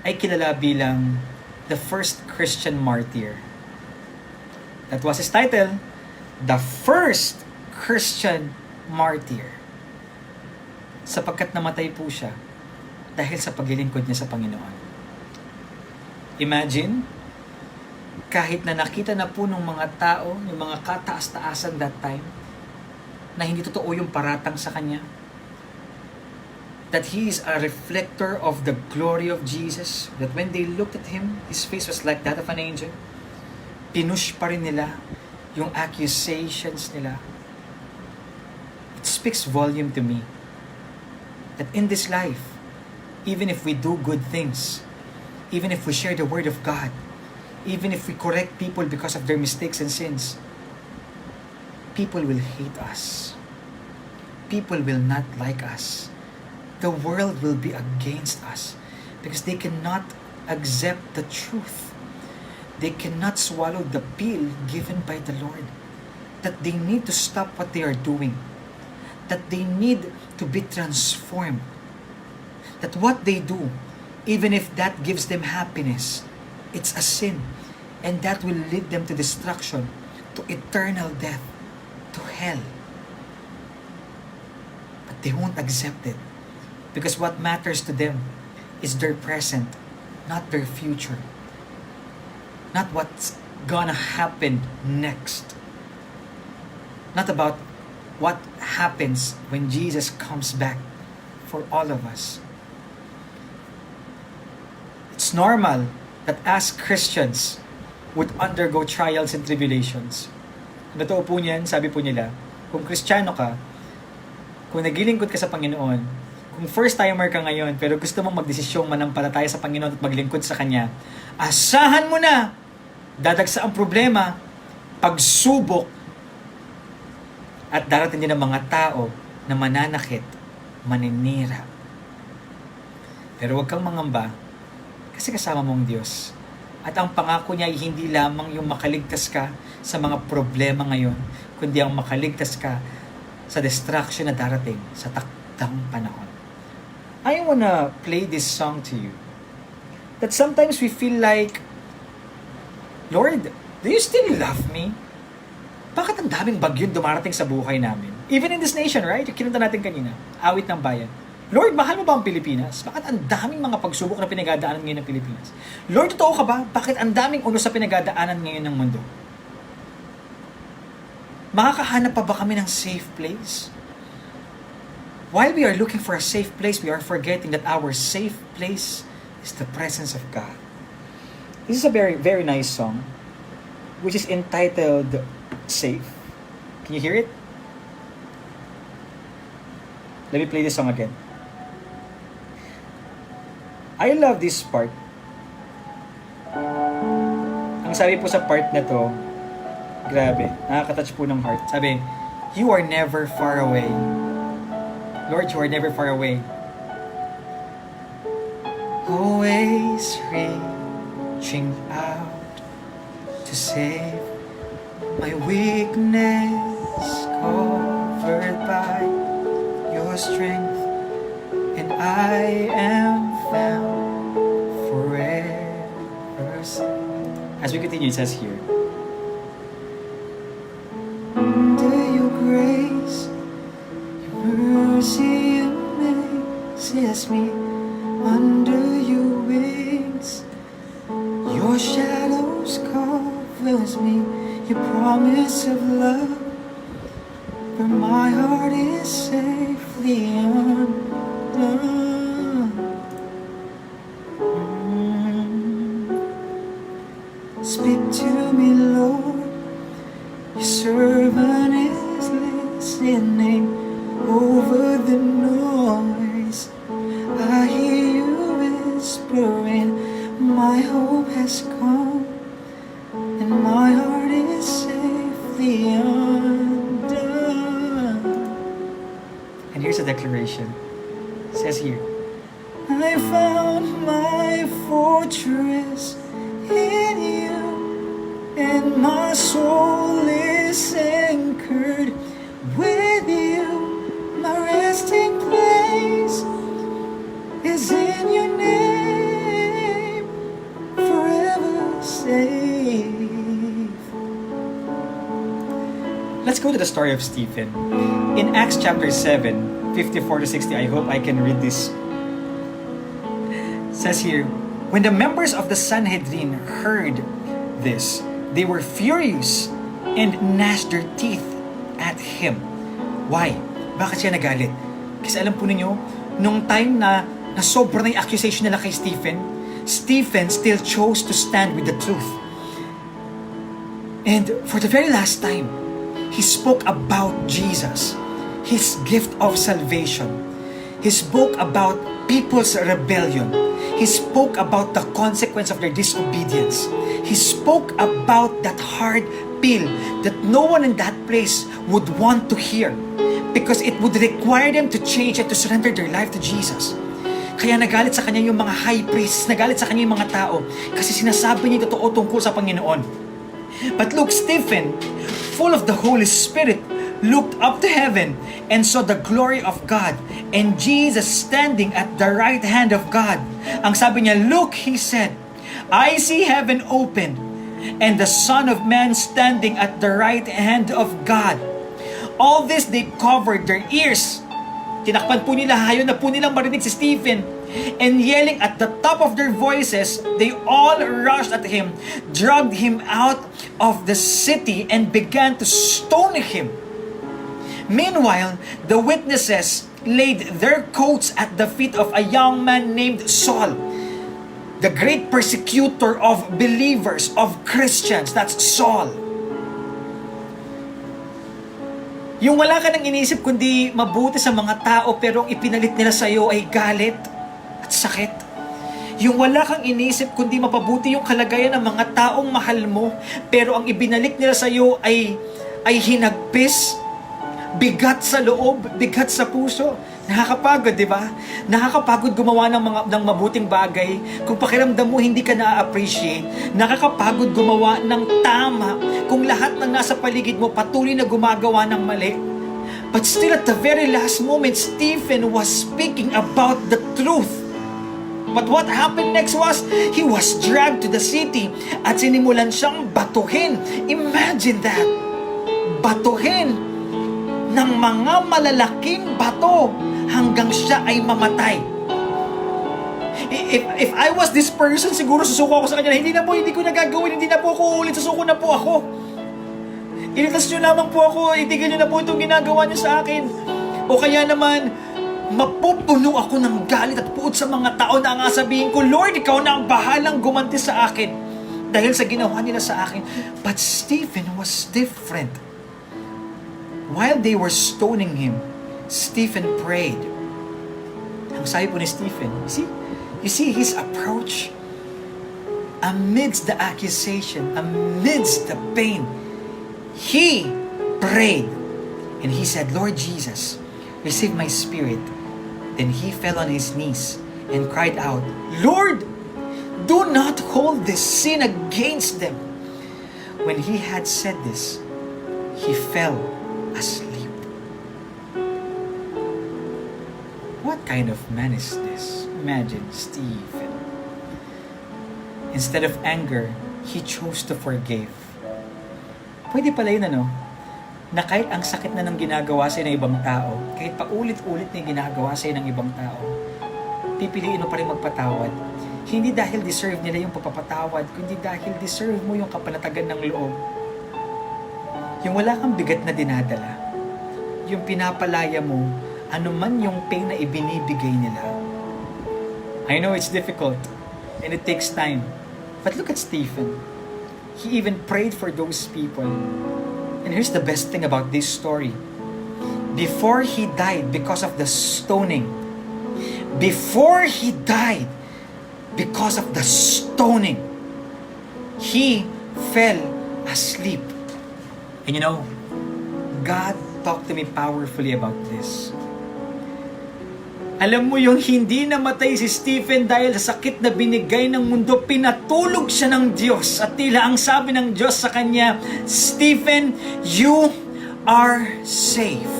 ay kilala bilang the first Christian martyr. That was his title, the first Christian martyr. Sapagkat namatay po siya dahil sa paglilingkod niya sa Panginoon. Imagine, kahit na nakita na po ng mga tao, yung mga kataas-taasan that time, na hindi totoo yung paratang sa kanya, that he is a reflector of the glory of Jesus, that when they looked at him, his face was like that of an angel. Pinush pa rin nila yung accusations nila. It speaks volume to me that in this life, even if we do good things, even if we share the word of God, even if we correct people because of their mistakes and sins, people will hate us. People will not like us. The world will be against us because they cannot accept the truth. They cannot swallow the pill given by the Lord. That they need to stop what they are doing. That they need to be transformed. That what they do, even if that gives them happiness, it's a sin. And that will lead them to destruction, to eternal death, to hell. But they won't accept it. Because what matters to them is their present, not their future. Not what's gonna happen next. Not about what happens when Jesus comes back for all of us. It's normal that as Christians would undergo trials and tribulations. Totoo po niyan, sabi po nila, kung Kristiyano ka, kung nagilingkod ka sa Panginoon, kung first timer ka ngayon, pero gusto mong magdesisyong manampalataya sa Panginoon at maglingkod sa Kanya, asahan mo na, dadagsa ang problema, pagsubok, at darating din ang mga tao na mananakit, maninira. Pero huwag kang mangamba, kasi kasama mong Diyos. At ang pangako niya ay hindi lamang yung makaligtas ka sa mga problema ngayon, kundi ang makaligtas ka sa destruction na darating sa takdang panahon. I wanna play this song to you. That sometimes we feel like, Lord, do you still love me? Bakit ang daming bagyong dumarating sa buhay namin? Even in this nation, right? Yung kinunta natin kanina, awit ng bayan. Lord, mahal mo ba ang Pilipinas? Bakit ang daming mga pagsubok na pinagdadaanan ngayon ng Pilipinas? Lord, totoo ka ba? Bakit ang daming unos sa pinagdadaanan ngayon ng mundo? Makakahanap pa ba kami ng safe place? While we are looking for a safe place, we are forgetting that our safe place is the presence of God. This is a very, very nice song, which is entitled Safe. Can you hear it? Let me play this song again. I love this part. Ang sabi po sa part na to, grabe, nakaka-touch po ng heart. Sabi, you are never far away. Lord, you are never far away. Always reaching out to save my weakness, covered by your strength, and I am found forever safe. As we continue, it says here, under your grace, your mercy amazes me. Under your wings, your shadows covers me. Your promise of love, where my heart is safely undone. Speak to me, Lord, your servant is listening over the noise. I hear you whispering, my hope has come, and my heart is safely undone. And here's a declaration. It says here, I found my fortress in you, and my soul is anchored with you. My resting place is in your name, forever safe. Let's go to the story of Stephen. In Acts chapter 7, 54 to 60, I hope I can read this. It says here, when the members of the Sanhedrin heard this, they were furious and gnashed their teeth at him. Why? Bakit siya nagalit? Kasi alam po ninyo, nung time na sobra na yung accusation nila kay Stephen, Stephen still chose to stand with the truth. And for the very last time, he spoke about Jesus, his gift of salvation. He spoke about people's rebellion. He spoke about the consequence of their disobedience. He spoke about that hard pill that no one in that place would want to hear, because it would require them to change and to surrender their life to Jesus. Kaya nagalit sa kanya yung mga high priests, nagalit sa kanya yung mga tao, kasi sinasabi niya yung totoo tungkol sa Panginoon. But look, Stephen, full of the Holy Spirit, looked up to heaven and saw the glory of God and Jesus standing at the right hand of God. Ang sabi niya, look, he said, I see heaven opened and the Son of Man standing at the right hand of God. All this they covered their ears. Tinakpan po nila, hayo na po nilang marinig si Stephen. And yelling at the top of their voices, they all rushed at him, dragged him out of the city, and began to stone him. Meanwhile, the witnesses laid their coats at the feet of a young man named Saul, the great persecutor of believers, of Christians. That's Saul. Yung wala ka nang iniisip kundi mabuti sa mga tao, pero ang ipinalit nila sa iyo ay galit at sakit. Yung wala kang iniisip kundi mapabuti yung kalagayan ng mga taong mahal mo, pero ang ibinalik nila sa iyo ay hinagpis, bigat sa loob, bigat sa puso. Nakakapagod, di ba? Nakakapagod gumawa ng mabuting bagay kung pakiramdam mo hindi ka na-appreciate. Nakakapagod gumawa ng tama kung lahat ng nasa paligid mo patuloy na gumagawa ng mali. But still at the very last moment, Stephen was speaking about the truth. But what happened next was, he was dragged to the city at sinimulan siyang batuhin. Imagine that. Batuhin ng mga malalaking bato hanggang siya ay mamatay. If I was this person, siguro susuko ako sa kanya. Hindi ko nagagawin, hindi na po ako ulit, susuko na po ako. Ilitas nyo lamang po ako, itigil nyo na po itong ginagawa nyo sa akin. O kaya naman, mapupuno ako ng galit at puot sa mga tao na ang sabihin ko, Lord, ikaw na ang bahalang gumanti sa akin dahil sa ginawa nila sa akin. But Stephen was different. While they were stoning him, Stephen prayed. Ang sabi po ni Stephen, you see his approach amidst the accusation, amidst the pain. He prayed and he said, Lord Jesus, receive my spirit. Then he fell on his knees and cried out, Lord, do not hold this sin against them. When he had said this, he fell asleep. What kind of man is this? Imagine Stephen. Instead of anger, he chose to forgive. Pwede pala yun na kahit ang sakit na ng ginagawa sa'yo ng ibang tao, kahit paulit-ulit na yung ginagawa sa'yo ng ibang tao, pipiliin mo pa rin magpatawad. Hindi dahil deserve nila yung pagpapatawad, kundi dahil deserve mo yung kapanatagan ng loob. Yung wala kang bigat na dinadala, yung pinapalaya mo, anuman yung pain na ibinibigay nila. I know it's difficult, and it takes time. But look at Stephen. He even prayed for those people. And here's the best thing about this story. Before he died because of the stoning, he fell asleep. And you know, God talked to me powerfully about this. Alam mo yung hindi namatay si Stephen dahil sa sakit na binigay ng mundo, pinatulog siya ng Diyos. At tila ang sabi ng Diyos sa kanya, Stephen, you are safe.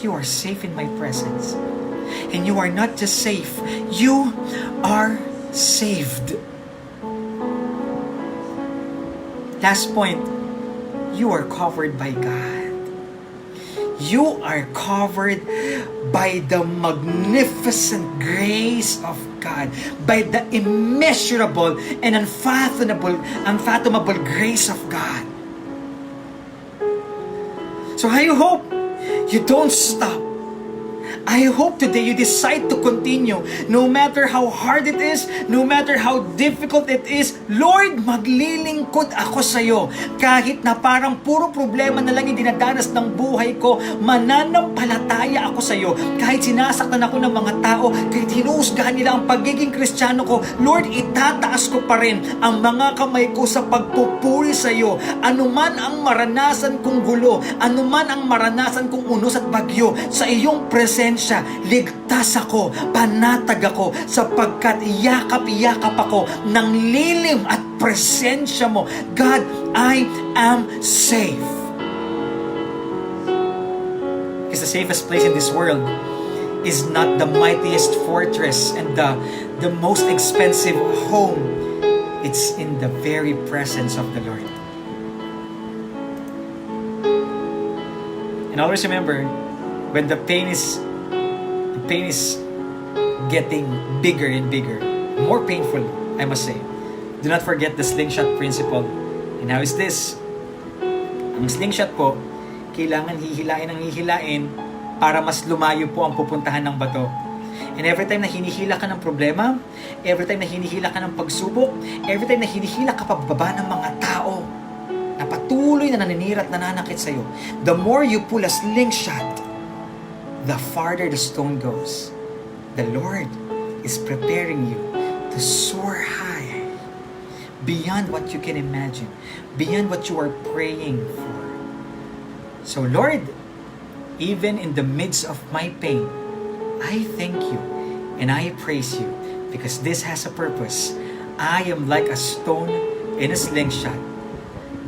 You are safe in my presence. And you are not just safe, you are saved. Last point, you are covered by God. You are covered by the magnificent grace of God, by the immeasurable and unfathomable grace of God. So I hope you don't stop. I hope today you decide to continue. No matter how hard it is, no matter how difficult it is, Lord, maglilingkod ako sa iyo. Kahit na parang puro problema na lang yung dinadanas ng buhay ko, mananampalataya ako sa iyo. Kahit sinasaktan ako ng mga tao, kahit hinuhusgahan nila ang pagiging Kristiyano ko, Lord, itataas ko pa rin ang mga kamay ko sa pagpupuri sa iyo. Anuman ang maranasan kong gulo, anuman ang maranasan kong unos at bagyo, sa iyong presensya, ligtas ako, panatag ako, sapagkat yakap-yakap ako ng lilim at presensya mo. God, I am safe. Because the safest place in this world is not the mightiest fortress and the most expensive home. It's in the very presence of the Lord. And always remember, when the pain is getting bigger and bigger, more painful, I must say, do not forget the slingshot principle. And how is this? Ang slingshot po, kailangan hihilain para mas lumayo po ang pupuntahan ng bato. And every time na hinihila ka ng problema, every time na hinihila ka ng pagsubok, every time na hinihila ka pababa ng mga tao na patuloy na naninira at nananakit sa'yo, the more you pull a slingshot, the farther the stone goes. The Lord is preparing you to soar high beyond what you can imagine, beyond what you are praying for. So Lord, even in the midst of my pain, I thank you and I praise you because this has a purpose. I am like a stone in a slingshot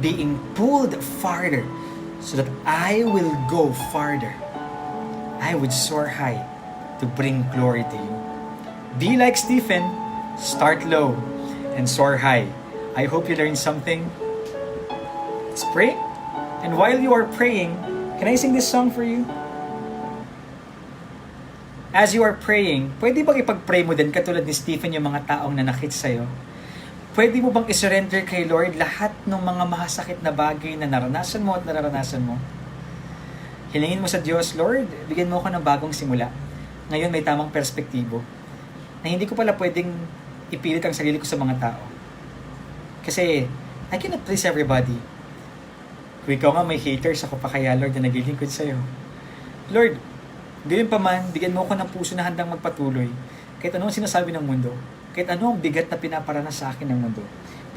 being pulled farther so that I will go farther. I would soar high to bring glory to you. Be like Stephen, start low and soar high. I hope you learned something. Let's pray. And while you are praying, can I sing this song for you? As you are praying, pwede bang ipag-pray mo din katulad ni Stephen yung mga taong nanakit sa'yo? Pwede mo bang isurrender kay Lord lahat ng mga mahasakit na bagay na naranasan mo at nararanasan mo? Hilingin mo sa Diyos, Lord, bigyan mo ako ng bagong simula. Ngayon may tamang perspektibo. Na hindi ko pala pwedeng ipilit ang sarili ko sa mga tao. Kasi, I cannot please everybody. Kung ikaw nga may haters, ako pa kaya, Lord, na naglilingkod sa'yo. Lord, gayon pa man, bigyan mo ako ng puso na handang magpatuloy. Kahit ano ang sinasabi ng mundo, kahit ano ang bigat na pinaparanas sa akin ng mundo,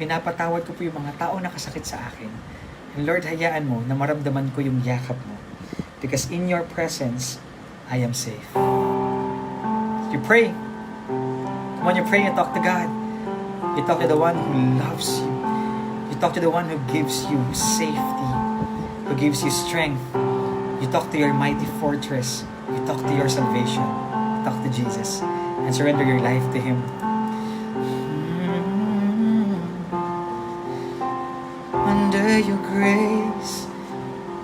pinapatawad ko po yung mga taong nakasakit sa akin. And Lord, hayaan mo na maramdaman ko yung yakap mo. Because in your presence, I am safe. You pray. When you pray, you talk to God. You talk to the one who loves you. You talk to the one who gives you safety, who gives you strength. You talk to your mighty fortress. You talk to your salvation. You talk to Jesus and surrender your life to Him. Under your grace,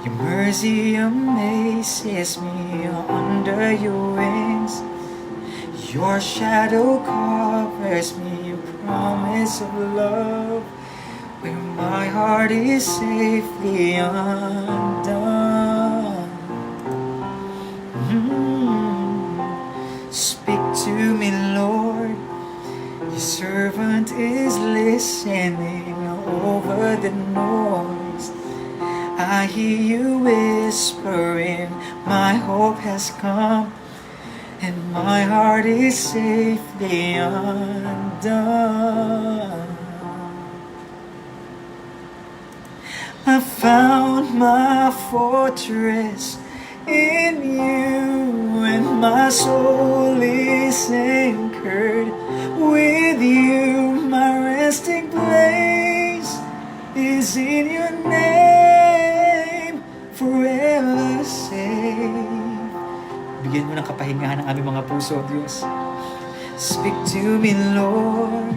your mercy amazes me. Under your wings, your shadow covers me. Your promise of love, where my heart is safely undone. Speak to me, Lord. Your servant is listening over the noise. I hear you whispering, my hope has come, and my heart is safely undone. I found my fortress in you, and my soul is anchored with you. My resting place is in your name, forever safe. Bigyan mo ng kapahingahan ang aming mga puso, Diyos. Speak to me, Lord.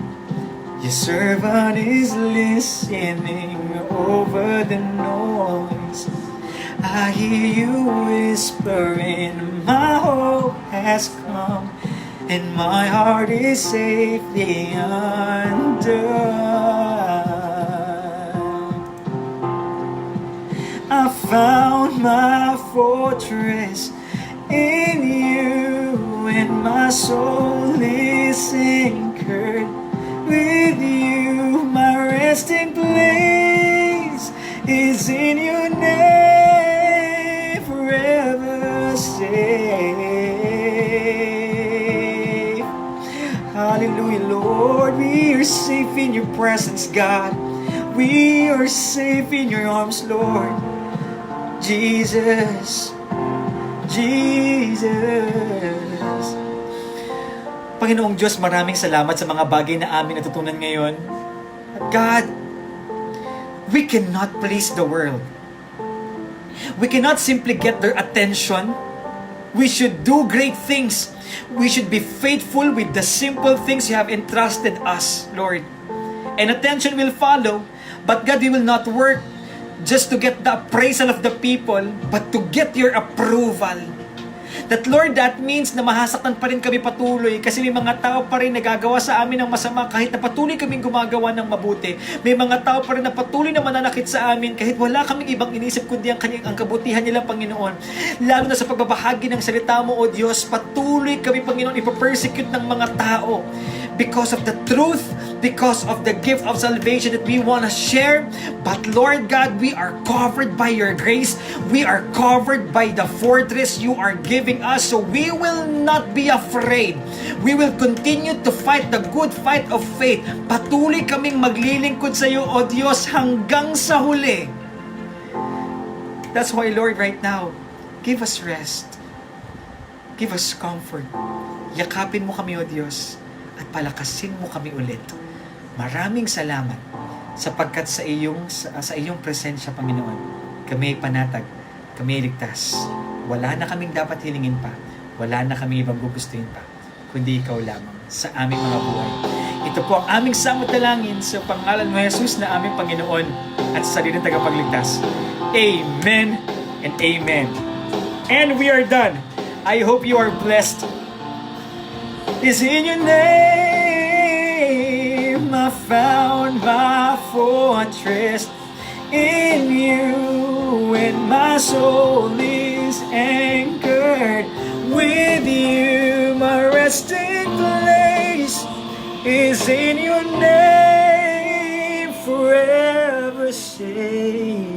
Your servant is listening over the noise. I hear you whispering, my hope has come, and my heart is safely undone. I found my fortress in you, and my soul is anchored with you. My resting place is in your name, forever safe. Hallelujah, Lord, we are safe in your presence, God. We are safe in your arms, Lord. Jesus, Jesus. Panginoong Diyos, maraming salamat sa mga bagay na aming natutunan ngayon. God, we cannot please the world. We cannot simply get their attention. We should do great things. We should be faithful with the simple things you have entrusted us, Lord. And attention will follow. But God, we will not work just to get the appraisal of the people, but to get your approval. That Lord, that means na mahasaktan pa rin kami patuloy kasi may mga tao pa rin nagagawa sa amin ng masama kahit na patuloy kaming gumagawa ng mabuti. May mga tao pa rin na patuloy na mananakit sa amin kahit wala kaming ibang inisip kundi ang kabutihan nila, Panginoon. Lalo na sa pagbabahagi ng salita mo, O Diyos, patuloy kami, Panginoon, ipapersecute ng mga tao because of the truth, because of the gift of salvation that we want to share. But Lord God, we are covered by your grace. We are covered by the fortress you are giving us. So we will not be afraid. We will continue to fight the good fight of faith. Patuloy kaming maglilingkod sa iyo, O Diyos, hanggang sa huli. That's why, Lord, right now, give us rest. Give us comfort. Yakapin mo kami, O Diyos, at palakasin mo kami ulit. Maraming salamat sapagkat sa iyong presensya, Panginoon, Kami ay panatag. Kami ay ligtas. Wala na kaming dapat hilingin pa. Wala na kaming ibang gugustuhin pa. Kundi ikaw lamang sa aming mga buhay. Ito po ang aming samot dalangin sa pangalan mo Jesus na aming Panginoon at sa sariling tagapagligtas. Amen and amen. And we are done. I hope you are blessed. It's in your name I found my fortress. In you and my soul is anchored. With you my resting place is in your name forever safe.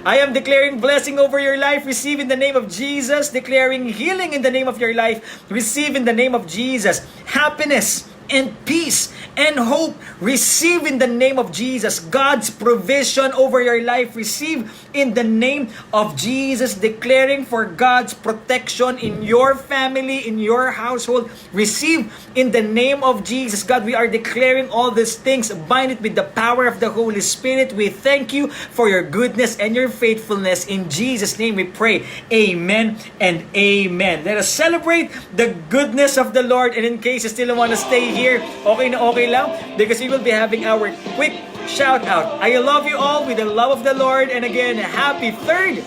I am declaring blessing over your life. Receive in the name of Jesus. Declaring healing in the name of your life. Receive in the name of Jesus. Happiness and peace and hope. Receive in the name of Jesus. God's provision over your life. Receive in the name of Jesus. Declaring for God's protection in your family, in your household. Receive in the name of Jesus. God, we are declaring all these things. Bind it with the power of the Holy Spirit. We thank you for your goodness and your faithfulness. In Jesus' name we pray. Amen and amen. Let us celebrate the goodness of the Lord. And in case you still want to stay here, okay na okay lang, because we will be having our quick shout out. I love you all with the love of the Lord. And again, happy 3rd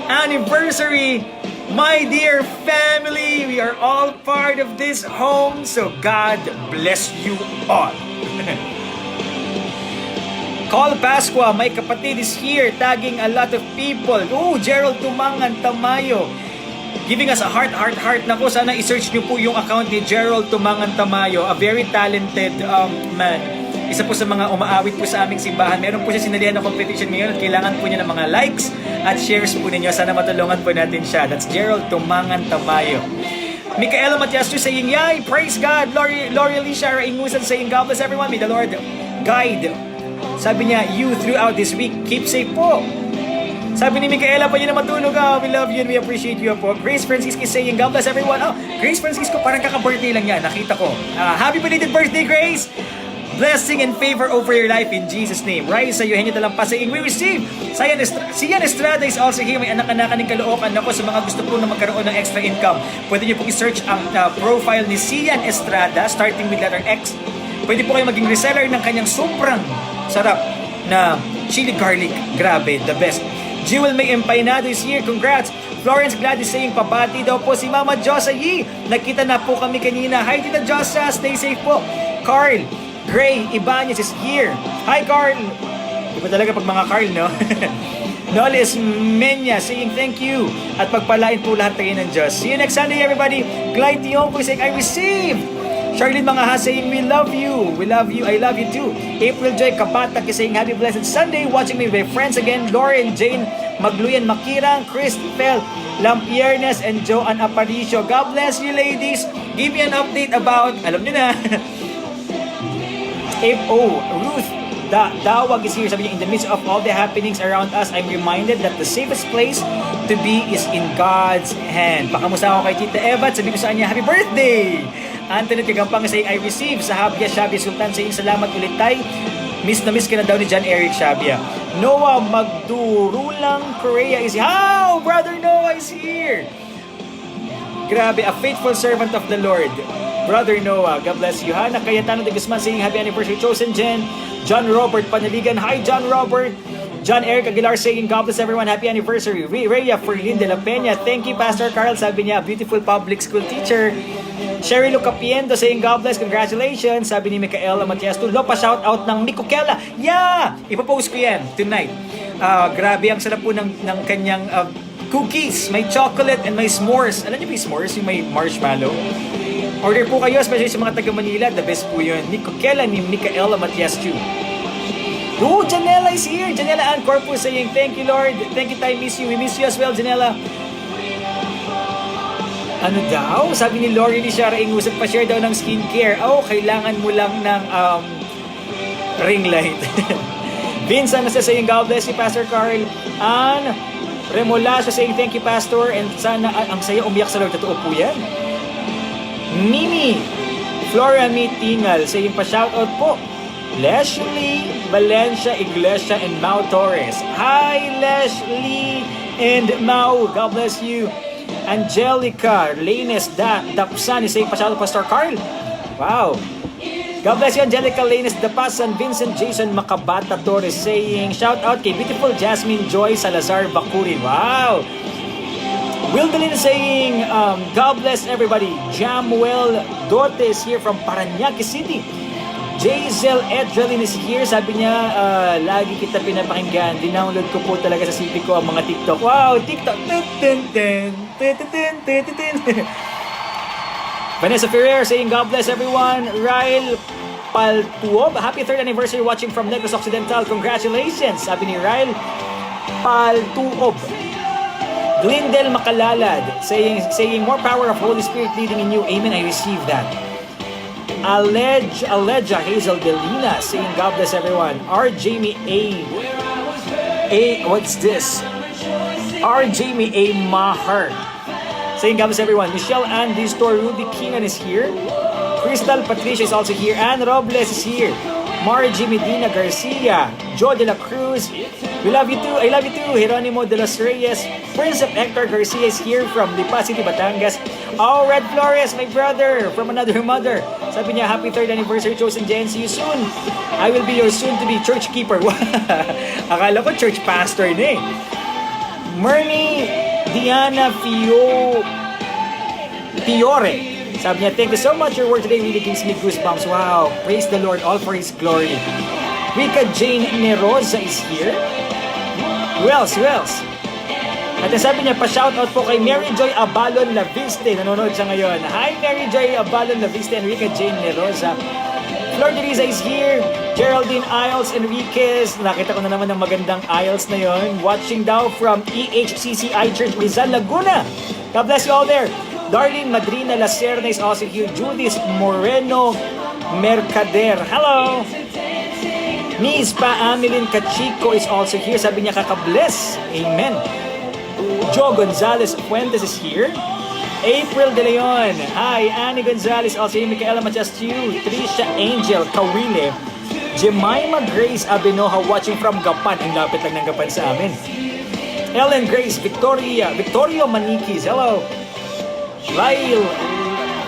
anniversary, my dear family. We are all part of this home, so God bless you all. Call Pasqua, my kapatid is here, tagging a lot of people. Oh, Gerald Tumangan Tamayo, giving us a heart. Naku, sana i-search nyo po yung account ni Gerald Tumangan Tamayo, a very talented man. Isa po sa mga umaawit po sa aming simbahan. Meron po siya sinalihan na competition ngayon at kailangan po niya ng mga likes at shares po ninyo. Sana matulungan po natin siya. That's Gerald Tumangan Tamayo. Micaela Matiastu saying, yay, praise God. Lori Alicia Ingusan saying, God bless everyone. May the Lord guide. Sabi niya, you throughout this week, keep safe po. Sabi ni Micaela, pa yun na matulog. We love you and we appreciate you po. Grace Francisco saying, God bless everyone. Grace Francisco, parang kaka-birthday lang yan. Nakita ko. Happy belated birthday, Grace! Blessing and favor over your life in Jesus' name. Raisa Eugenio Talampas saying, we receive. Sian Estrada is also here. May anak-anak ng Caloocan. Ako, sa mga gusto po na magkaroon ng extra income, pwede niyo po i-search ang profile ni Sian Estrada, starting with letter X. Pwede po kayo maging reseller ng kanyang sobrang sarap na chili garlic. Grabe, the best. Jewel May Empainado is here. Congrats. Florence Gladys saying, pabati daw po si Mama Josa Yee. Nakita na po kami kanina. Hi, Tita Josa. Stay safe po. Carl Gray Ibanez is here. Hi, Carl. Iba talaga pag mga Carl, no? Nolis Menya saying thank you. At pagpalain po lahat tayo ng Diyos. See you next Sunday, everybody. Clyde Tionco saying, I received. Charlene Mangaha saying, we love you. We love you. I love you too. April Joy Kabatak is saying, happy blessed Sunday. Watching me with my friends again. Lauren Jane Magluyan Makirang, Chris Fel Lampiernes, and Joanne Aparicio. God bless you, ladies. Give me an update about, alam niyo na, Ruth Dawag is here. Sabi niya, in the midst of all the happenings around us, I'm reminded that the safest place to be is in God's hand. Pakamusta ako kay Tita Eva at sabi ko sa kanya, happy birthday! Anthony Tigampang saying, I receive. Sahabia Shabia Sultan saying, salamat ulit tay. Miss na miss ka na daw ni John Eric Shabia. Noah Magdurulang Korea is here. How? Brother Noah is here. Grabe, a faithful servant of the Lord. Brother Noah, God bless you. Hana Cayetano de Guzman saying, happy anniversary, Chosen Jen. John Robert Panaligan, hi John Robert. John Eric Aguilar saying, God bless everyone, happy anniversary. Rhea Ferlin de la Peña, thank you Pastor Carl, sabi niya, beautiful public school teacher. Sherry Lucapiento saying, God bless, congratulations. Sabi ni Micaela Matias, tulo pa shout out ng Mikukela. Yeah! Ipapost ko yan tonight. Grabe, ang sarap po ng kanyang cookies. May chocolate and may s'mores. Alam niyo ba yung s'mores? Yung may marshmallow. Order po kayo, especially sa mga taga Manila. The best po yun. Mikukela ni Micaela Matias too. Oh, Janela is here. Janela Ann Corpus saying, thank you Lord. Thank you, I miss you. We miss you as well, Janela. Ano daw? Sabi ni Lori Lishara Ingusat, pa-share daw ng skincare. Kailangan mo lang ng ring light. Vincent na saying, God bless you, Pastor Carl. Ann Remolaso saying, thank you, Pastor. And sana, ang saya umiyak sa Lord. Totoo po yan. Mimi Flora Mitingal saying, pa-shoutout po. Leslie Valencia Iglesia and Mau Torres. Hi, Leslie and Mau. God bless you. Angelica Lanes Dapsan is saying, pa-shout out Pastor Carl. Wow. God bless you, Angelica Lanes Dapasan. Vincent Jason Macabata Torres saying, shout out kay beautiful Jasmine Joy Salazar Bakurin. Wow. Wildelin saying, God bless everybody. Jamuel Dorte is here from Parañaque City. Jazel Edrelin is here. Sabi niya, lagi kita pinapakinggan. Dinownload ko po talaga sa city ko ang mga TikTok. Wow, TikTok. Vanessa Ferrer saying, God bless everyone. Ryle Paltuob, happy 3rd anniversary watching from Negros Occidental. Congratulations. Sabi ni Ryle Paltuob. Glendel Makalalad saying more power of Holy Spirit leading in you. Amen. I receive that. Aleja Hazel Delina saying God bless everyone. R. Jamie A. What's this? R. Jamie A. Maher saying God bless everyone. Michelle Ann Distor, Rudy Kingan is here. Crystal Patricia is also here. Ann Robles is here. Margie Medina Garcia. Joe de la Cruz. We love you too. I love you too. Jeronimo de los Reyes. Prince of Hector Garcia is here from Lipa City, Batangas. Oh, Red Flores, my brother from another mother. Sabi niya, happy 3rd anniversary, Chosen Jen. See you soon. I will be your soon-to-be church keeper. Akala ko church pastor na eh. Myrnie Diana Fiore. Sabi niya, thank you so much. Your word today really gives me goosebumps. Wow. Praise the Lord, all for His glory. Rika Jane Neroza is here. Who else? At sabi niya, pa-shoutout po kay Mary Joy Abalon Laviste. Nanonood siya ngayon. Hi, Mary Joy Abalon Laviste and Rika Jane Neroza. Flor Teresa is here. Geraldine Isles Enriquez. Nakita ko na naman ng magandang Isles na yon. Watching daw from EHCCI Church Rizal, Laguna. God bless you all there. Darlene Madrina Lacerna is also here. Judith Moreno Mercader. Hello. Miss Pa Amelin Cachico is also here. Sabi niya, kakabless. Amen. Joe Gonzalez Fuentes is here. April De Leon. Hi, Annie Gonzalez also here. Micaela Machastiu. Trisha Angel Kawile. Jemima Grace Abenoja watching from Gapan. Ang lapit lang ng Gapan sa amin. Ellen Grace Victorio Maniquis. Hello.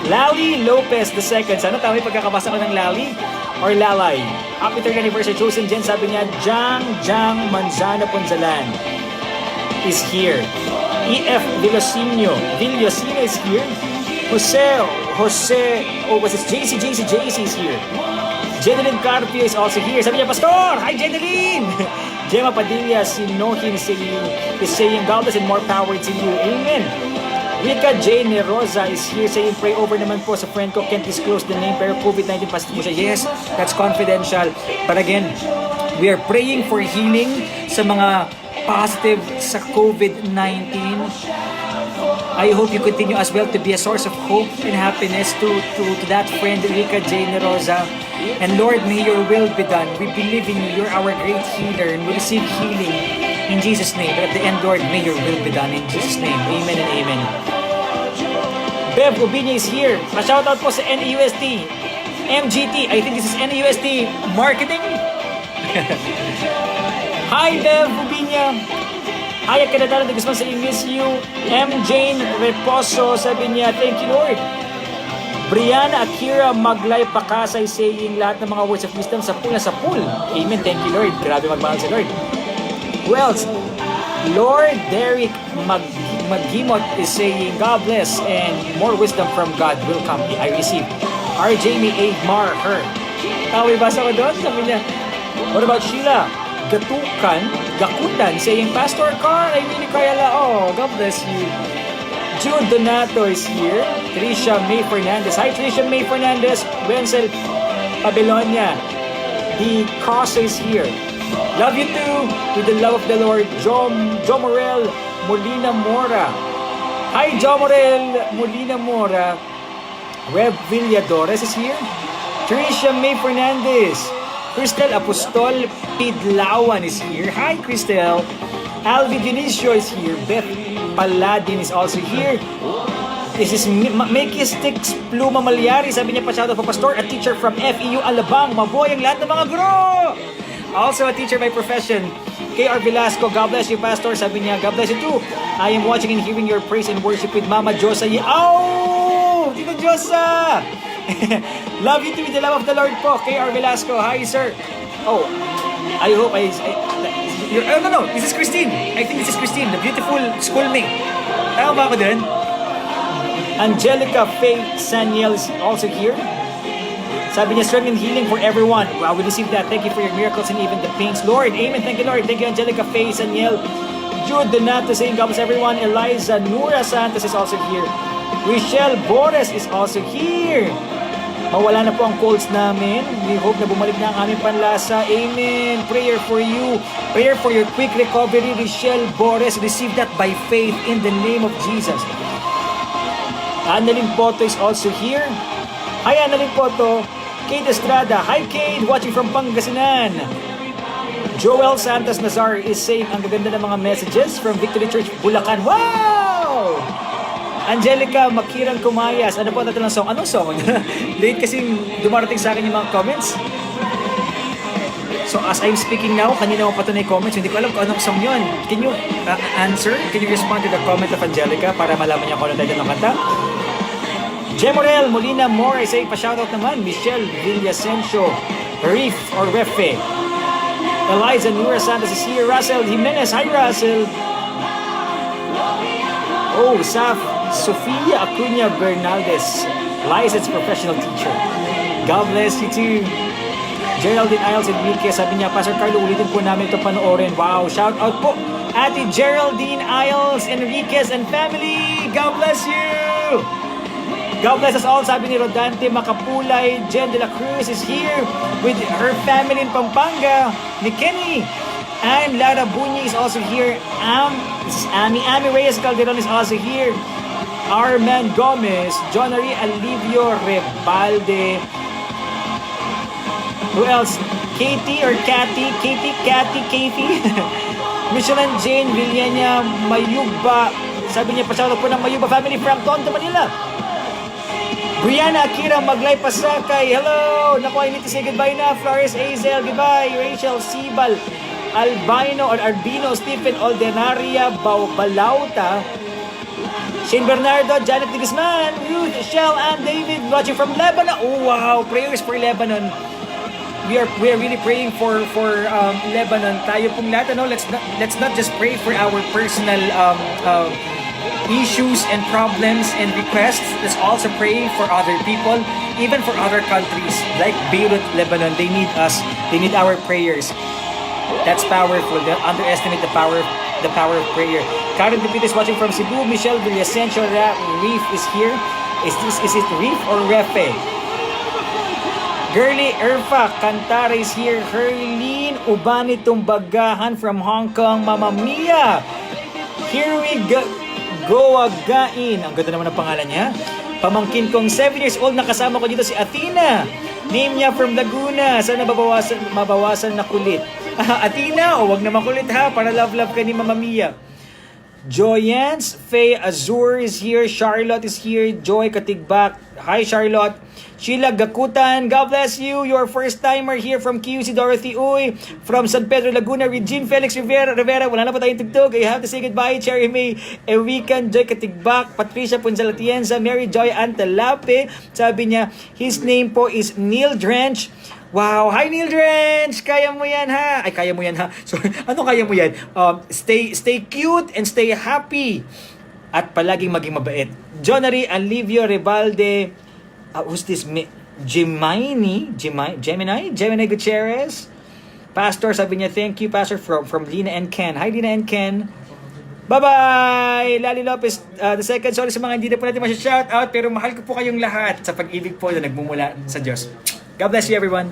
Lally Lopez II. Sana tama yung pagkakabasa ko ng Lally or Lalay. Happy 3rd anniversary, Chosen Jen. Sabi niya, Jang Manzano Ponzalan is here. EF Villosino is here. Jose, what's this? JC is here. Jeneline Carpio is also here. Sabi niya, Pastor! Hi, Jeneline! Gemma Padilla Sinohin is saying, God bless and more power to you. Amen. Rika Jane Rosa is here saying, pray over naman po sa friend ko. Can't disclose the name pero COVID-19 positive mo siya. Yes, that's confidential. But again, we are praying for healing sa mga positive sa COVID-19. I hope you continue as well to be a source of hope and happiness to that friend, Rika Jane Rosa. And Lord, may your will be done. We believe in you. You're our great healer and we receive healing in Jesus' name. But at the end, Lord, may your will be done in Jesus' name. Amen and amen. Bev Ubinya is here. Ma-shoutout po sa NAUST. MGT. I think this is NAUST Marketing. Hi, Bev Ubinya. Hi, Kadadala de Guzman sa miss you. M. Jane Reposo. Sabi niya, thank you, Lord. Brianna Akira Maglay Pakasay saying lahat ng mga words of wisdom sa pool na sa pool. Amen. Thank you, Lord. Grabe magmahal si Lord. Who else? Lord Derek Magimot is saying, God bless and more wisdom from God will come. I receive. R. Jamie A. Marher. May basa ko doon. Sabi niya, what about Sheila? Gakutan saying, Pastor Carl, I really kaya la. Oh, God bless you. Jude Donato is here. Tricia May Fernandez. Hi, Tricia May Fernandez. Wenzel Babylonia. The Cross is here. Love you too. With the love of the Lord. Jo Morel Molina Mora. Hi, Jo Morel Molina Mora. Rev Villadores is here. Tricia May Fernandez. Cristel Apostol Pidlawan is here. Hi, Cristel. Alvi Dionisio is here. Beth Paladin is also here. This is Makistic Pluma Malyari, sabi niya pa shoutout po pastor, a teacher from FEU Alabang. Mabuhay ang lahat ng mga guro! Also a teacher by profession. KR Velasco, God bless you, Pastor. Sabi niya, God bless you too. I am watching and hearing your praise and worship with Mama Josa. Oh! Tito Josa! Love you too with the love of the Lord po. KR Velasco, hi sir. Oh, I hope no, this is Christine. I think this is Christine, the beautiful schoolmate. Tama ba ako din? Angelica Faye Saniel is also here. Sabi niya, strength and healing for everyone. Wow, we received that. Thank you for your miracles and even the pains. Lord, amen. Thank you, Lord. Thank you, Angelica Faye Saniel. Jude Donato saying, God bless everyone. Eliza Nura Santos is also here. Rochelle Boris is also here. Mawala na po ang colds namin. We hope na bumalik na ang aming panlasa. Amen. Prayer for you. Prayer for your quick recovery. Rochelle Boris, receive that by faith in the name of Jesus. Annalyn Poto is also here. Hi, Annalyn Poto. Kate Estrada. Hi, Kate. Watching from Pangasinan. Joel Santos Nazar is saying, ang gaganda ng mga messages from Victory Church, Bulacan. Wow! Angelica Makirang Kumayas. Ano po ang tatanong song? Anong song? Late kasing dumarating sa akin yung mga comments. So as I'm speaking now, kanina mo pa ito na yung comments. Hindi ko alam kung anong song yun. Can you answer? Can you respond to the comment of Angelica para malaman niya kung ano tayo ng kanta? Jemorel Molina More, I say pa-shoutout naman. Michelle Villasencio, Reef or Refe. Eliza Nura Santos is here. Russell Jimenez, hi Russell. Oh, Sofia Acuña Bernaldez, licensed professional teacher. God bless you too. Geraldine Isles Enrique, sabi niya, Pastor Carlo, ulitin po namin ito panoorin. Wow, shout out po. Ate Geraldine Isles Enriquez and family. God bless you. God bless us all, sabi ni Rodante Macapulay. Jen de la Cruz is here with her family in Pampanga. Ni Kenny. And Lara Bunyi is also here. This is Ami. Ami Reyes Calderon is also here. Arman Gomez. Johnary Alivio Rebalde. Who else? Katie or Cathy? Katie. Michelin Jane Villena Mayuba. Sabi niya, pa-shoutout po ng Mayuba family from Tondo, Manila. Brianna Akira Maglay Pasakay. Hello! Naku, I need to say goodbye na. Flores Azel, goodbye. Rachel Sibal. Albino or Albino Stephen Oldenaria Balauta. Shane Bernardo, Janet de Guzman, Ruth, Shell, and David watching from Lebanon. Oh wow, prayers for Lebanon. We are really praying for Lebanon. Tayo pong lahat, ano, let's not just pray for our personal issues and problems and requests. Let's also pray for other people, even for other countries like Beirut, Lebanon. They need us. They need our prayers. That's powerful. Don't underestimate the power of prayer. Karen Depit is watching from Cebu. Michelle Villasencio Reef is here. Is it Reef or Refe? Girly Irfa Cantara is here. Herlene Ubani Tumbagahan from Hong Kong. Mamma Mia! Here we go again. Ang ganda naman ang pangalan niya. Pamangkin kong 7 years old, nakasama ko dito si Athena. Name niya from Laguna. Sana mabawasan na kulit. Athena, wag na makulit ha. Para love ka ni Mamma Mia. Joyance Faye Azur is here. Charlotte is here. Joy Katigbak. Hi Charlotte. Sheila Gakutan, God bless you. Your first timer here from QC Dorothy Uy. From San Pedro Laguna, Regine Felix Rivera. Wala na pa tayong tugtog. I have to say goodbye. Cherry May Ewikan, Joy Katigbak, Patricia Punzalatienza, Mary Joy Antalape. Sabi niya, his name po is Neil Drench. Wow! Hi Neil Drench! Kaya mo yan ha? Ay, kaya mo yan ha? So, ano kaya mo yan? Stay cute and stay happy. At palaging maging mabait. Johnary Alivio Rebalde. Who's this? Gemini Gutierrez. Pastor, sabi niya, thank you, Pastor, from Lina and Ken. Hi, Lina and Ken. Bye-bye! Lali Lopez, the second. Sorry sa mga hindi na po natin masya-shout out, pero mahal ko po kayong lahat sa pag-ibig po na nagmumula sa Diyos. God bless you, everyone.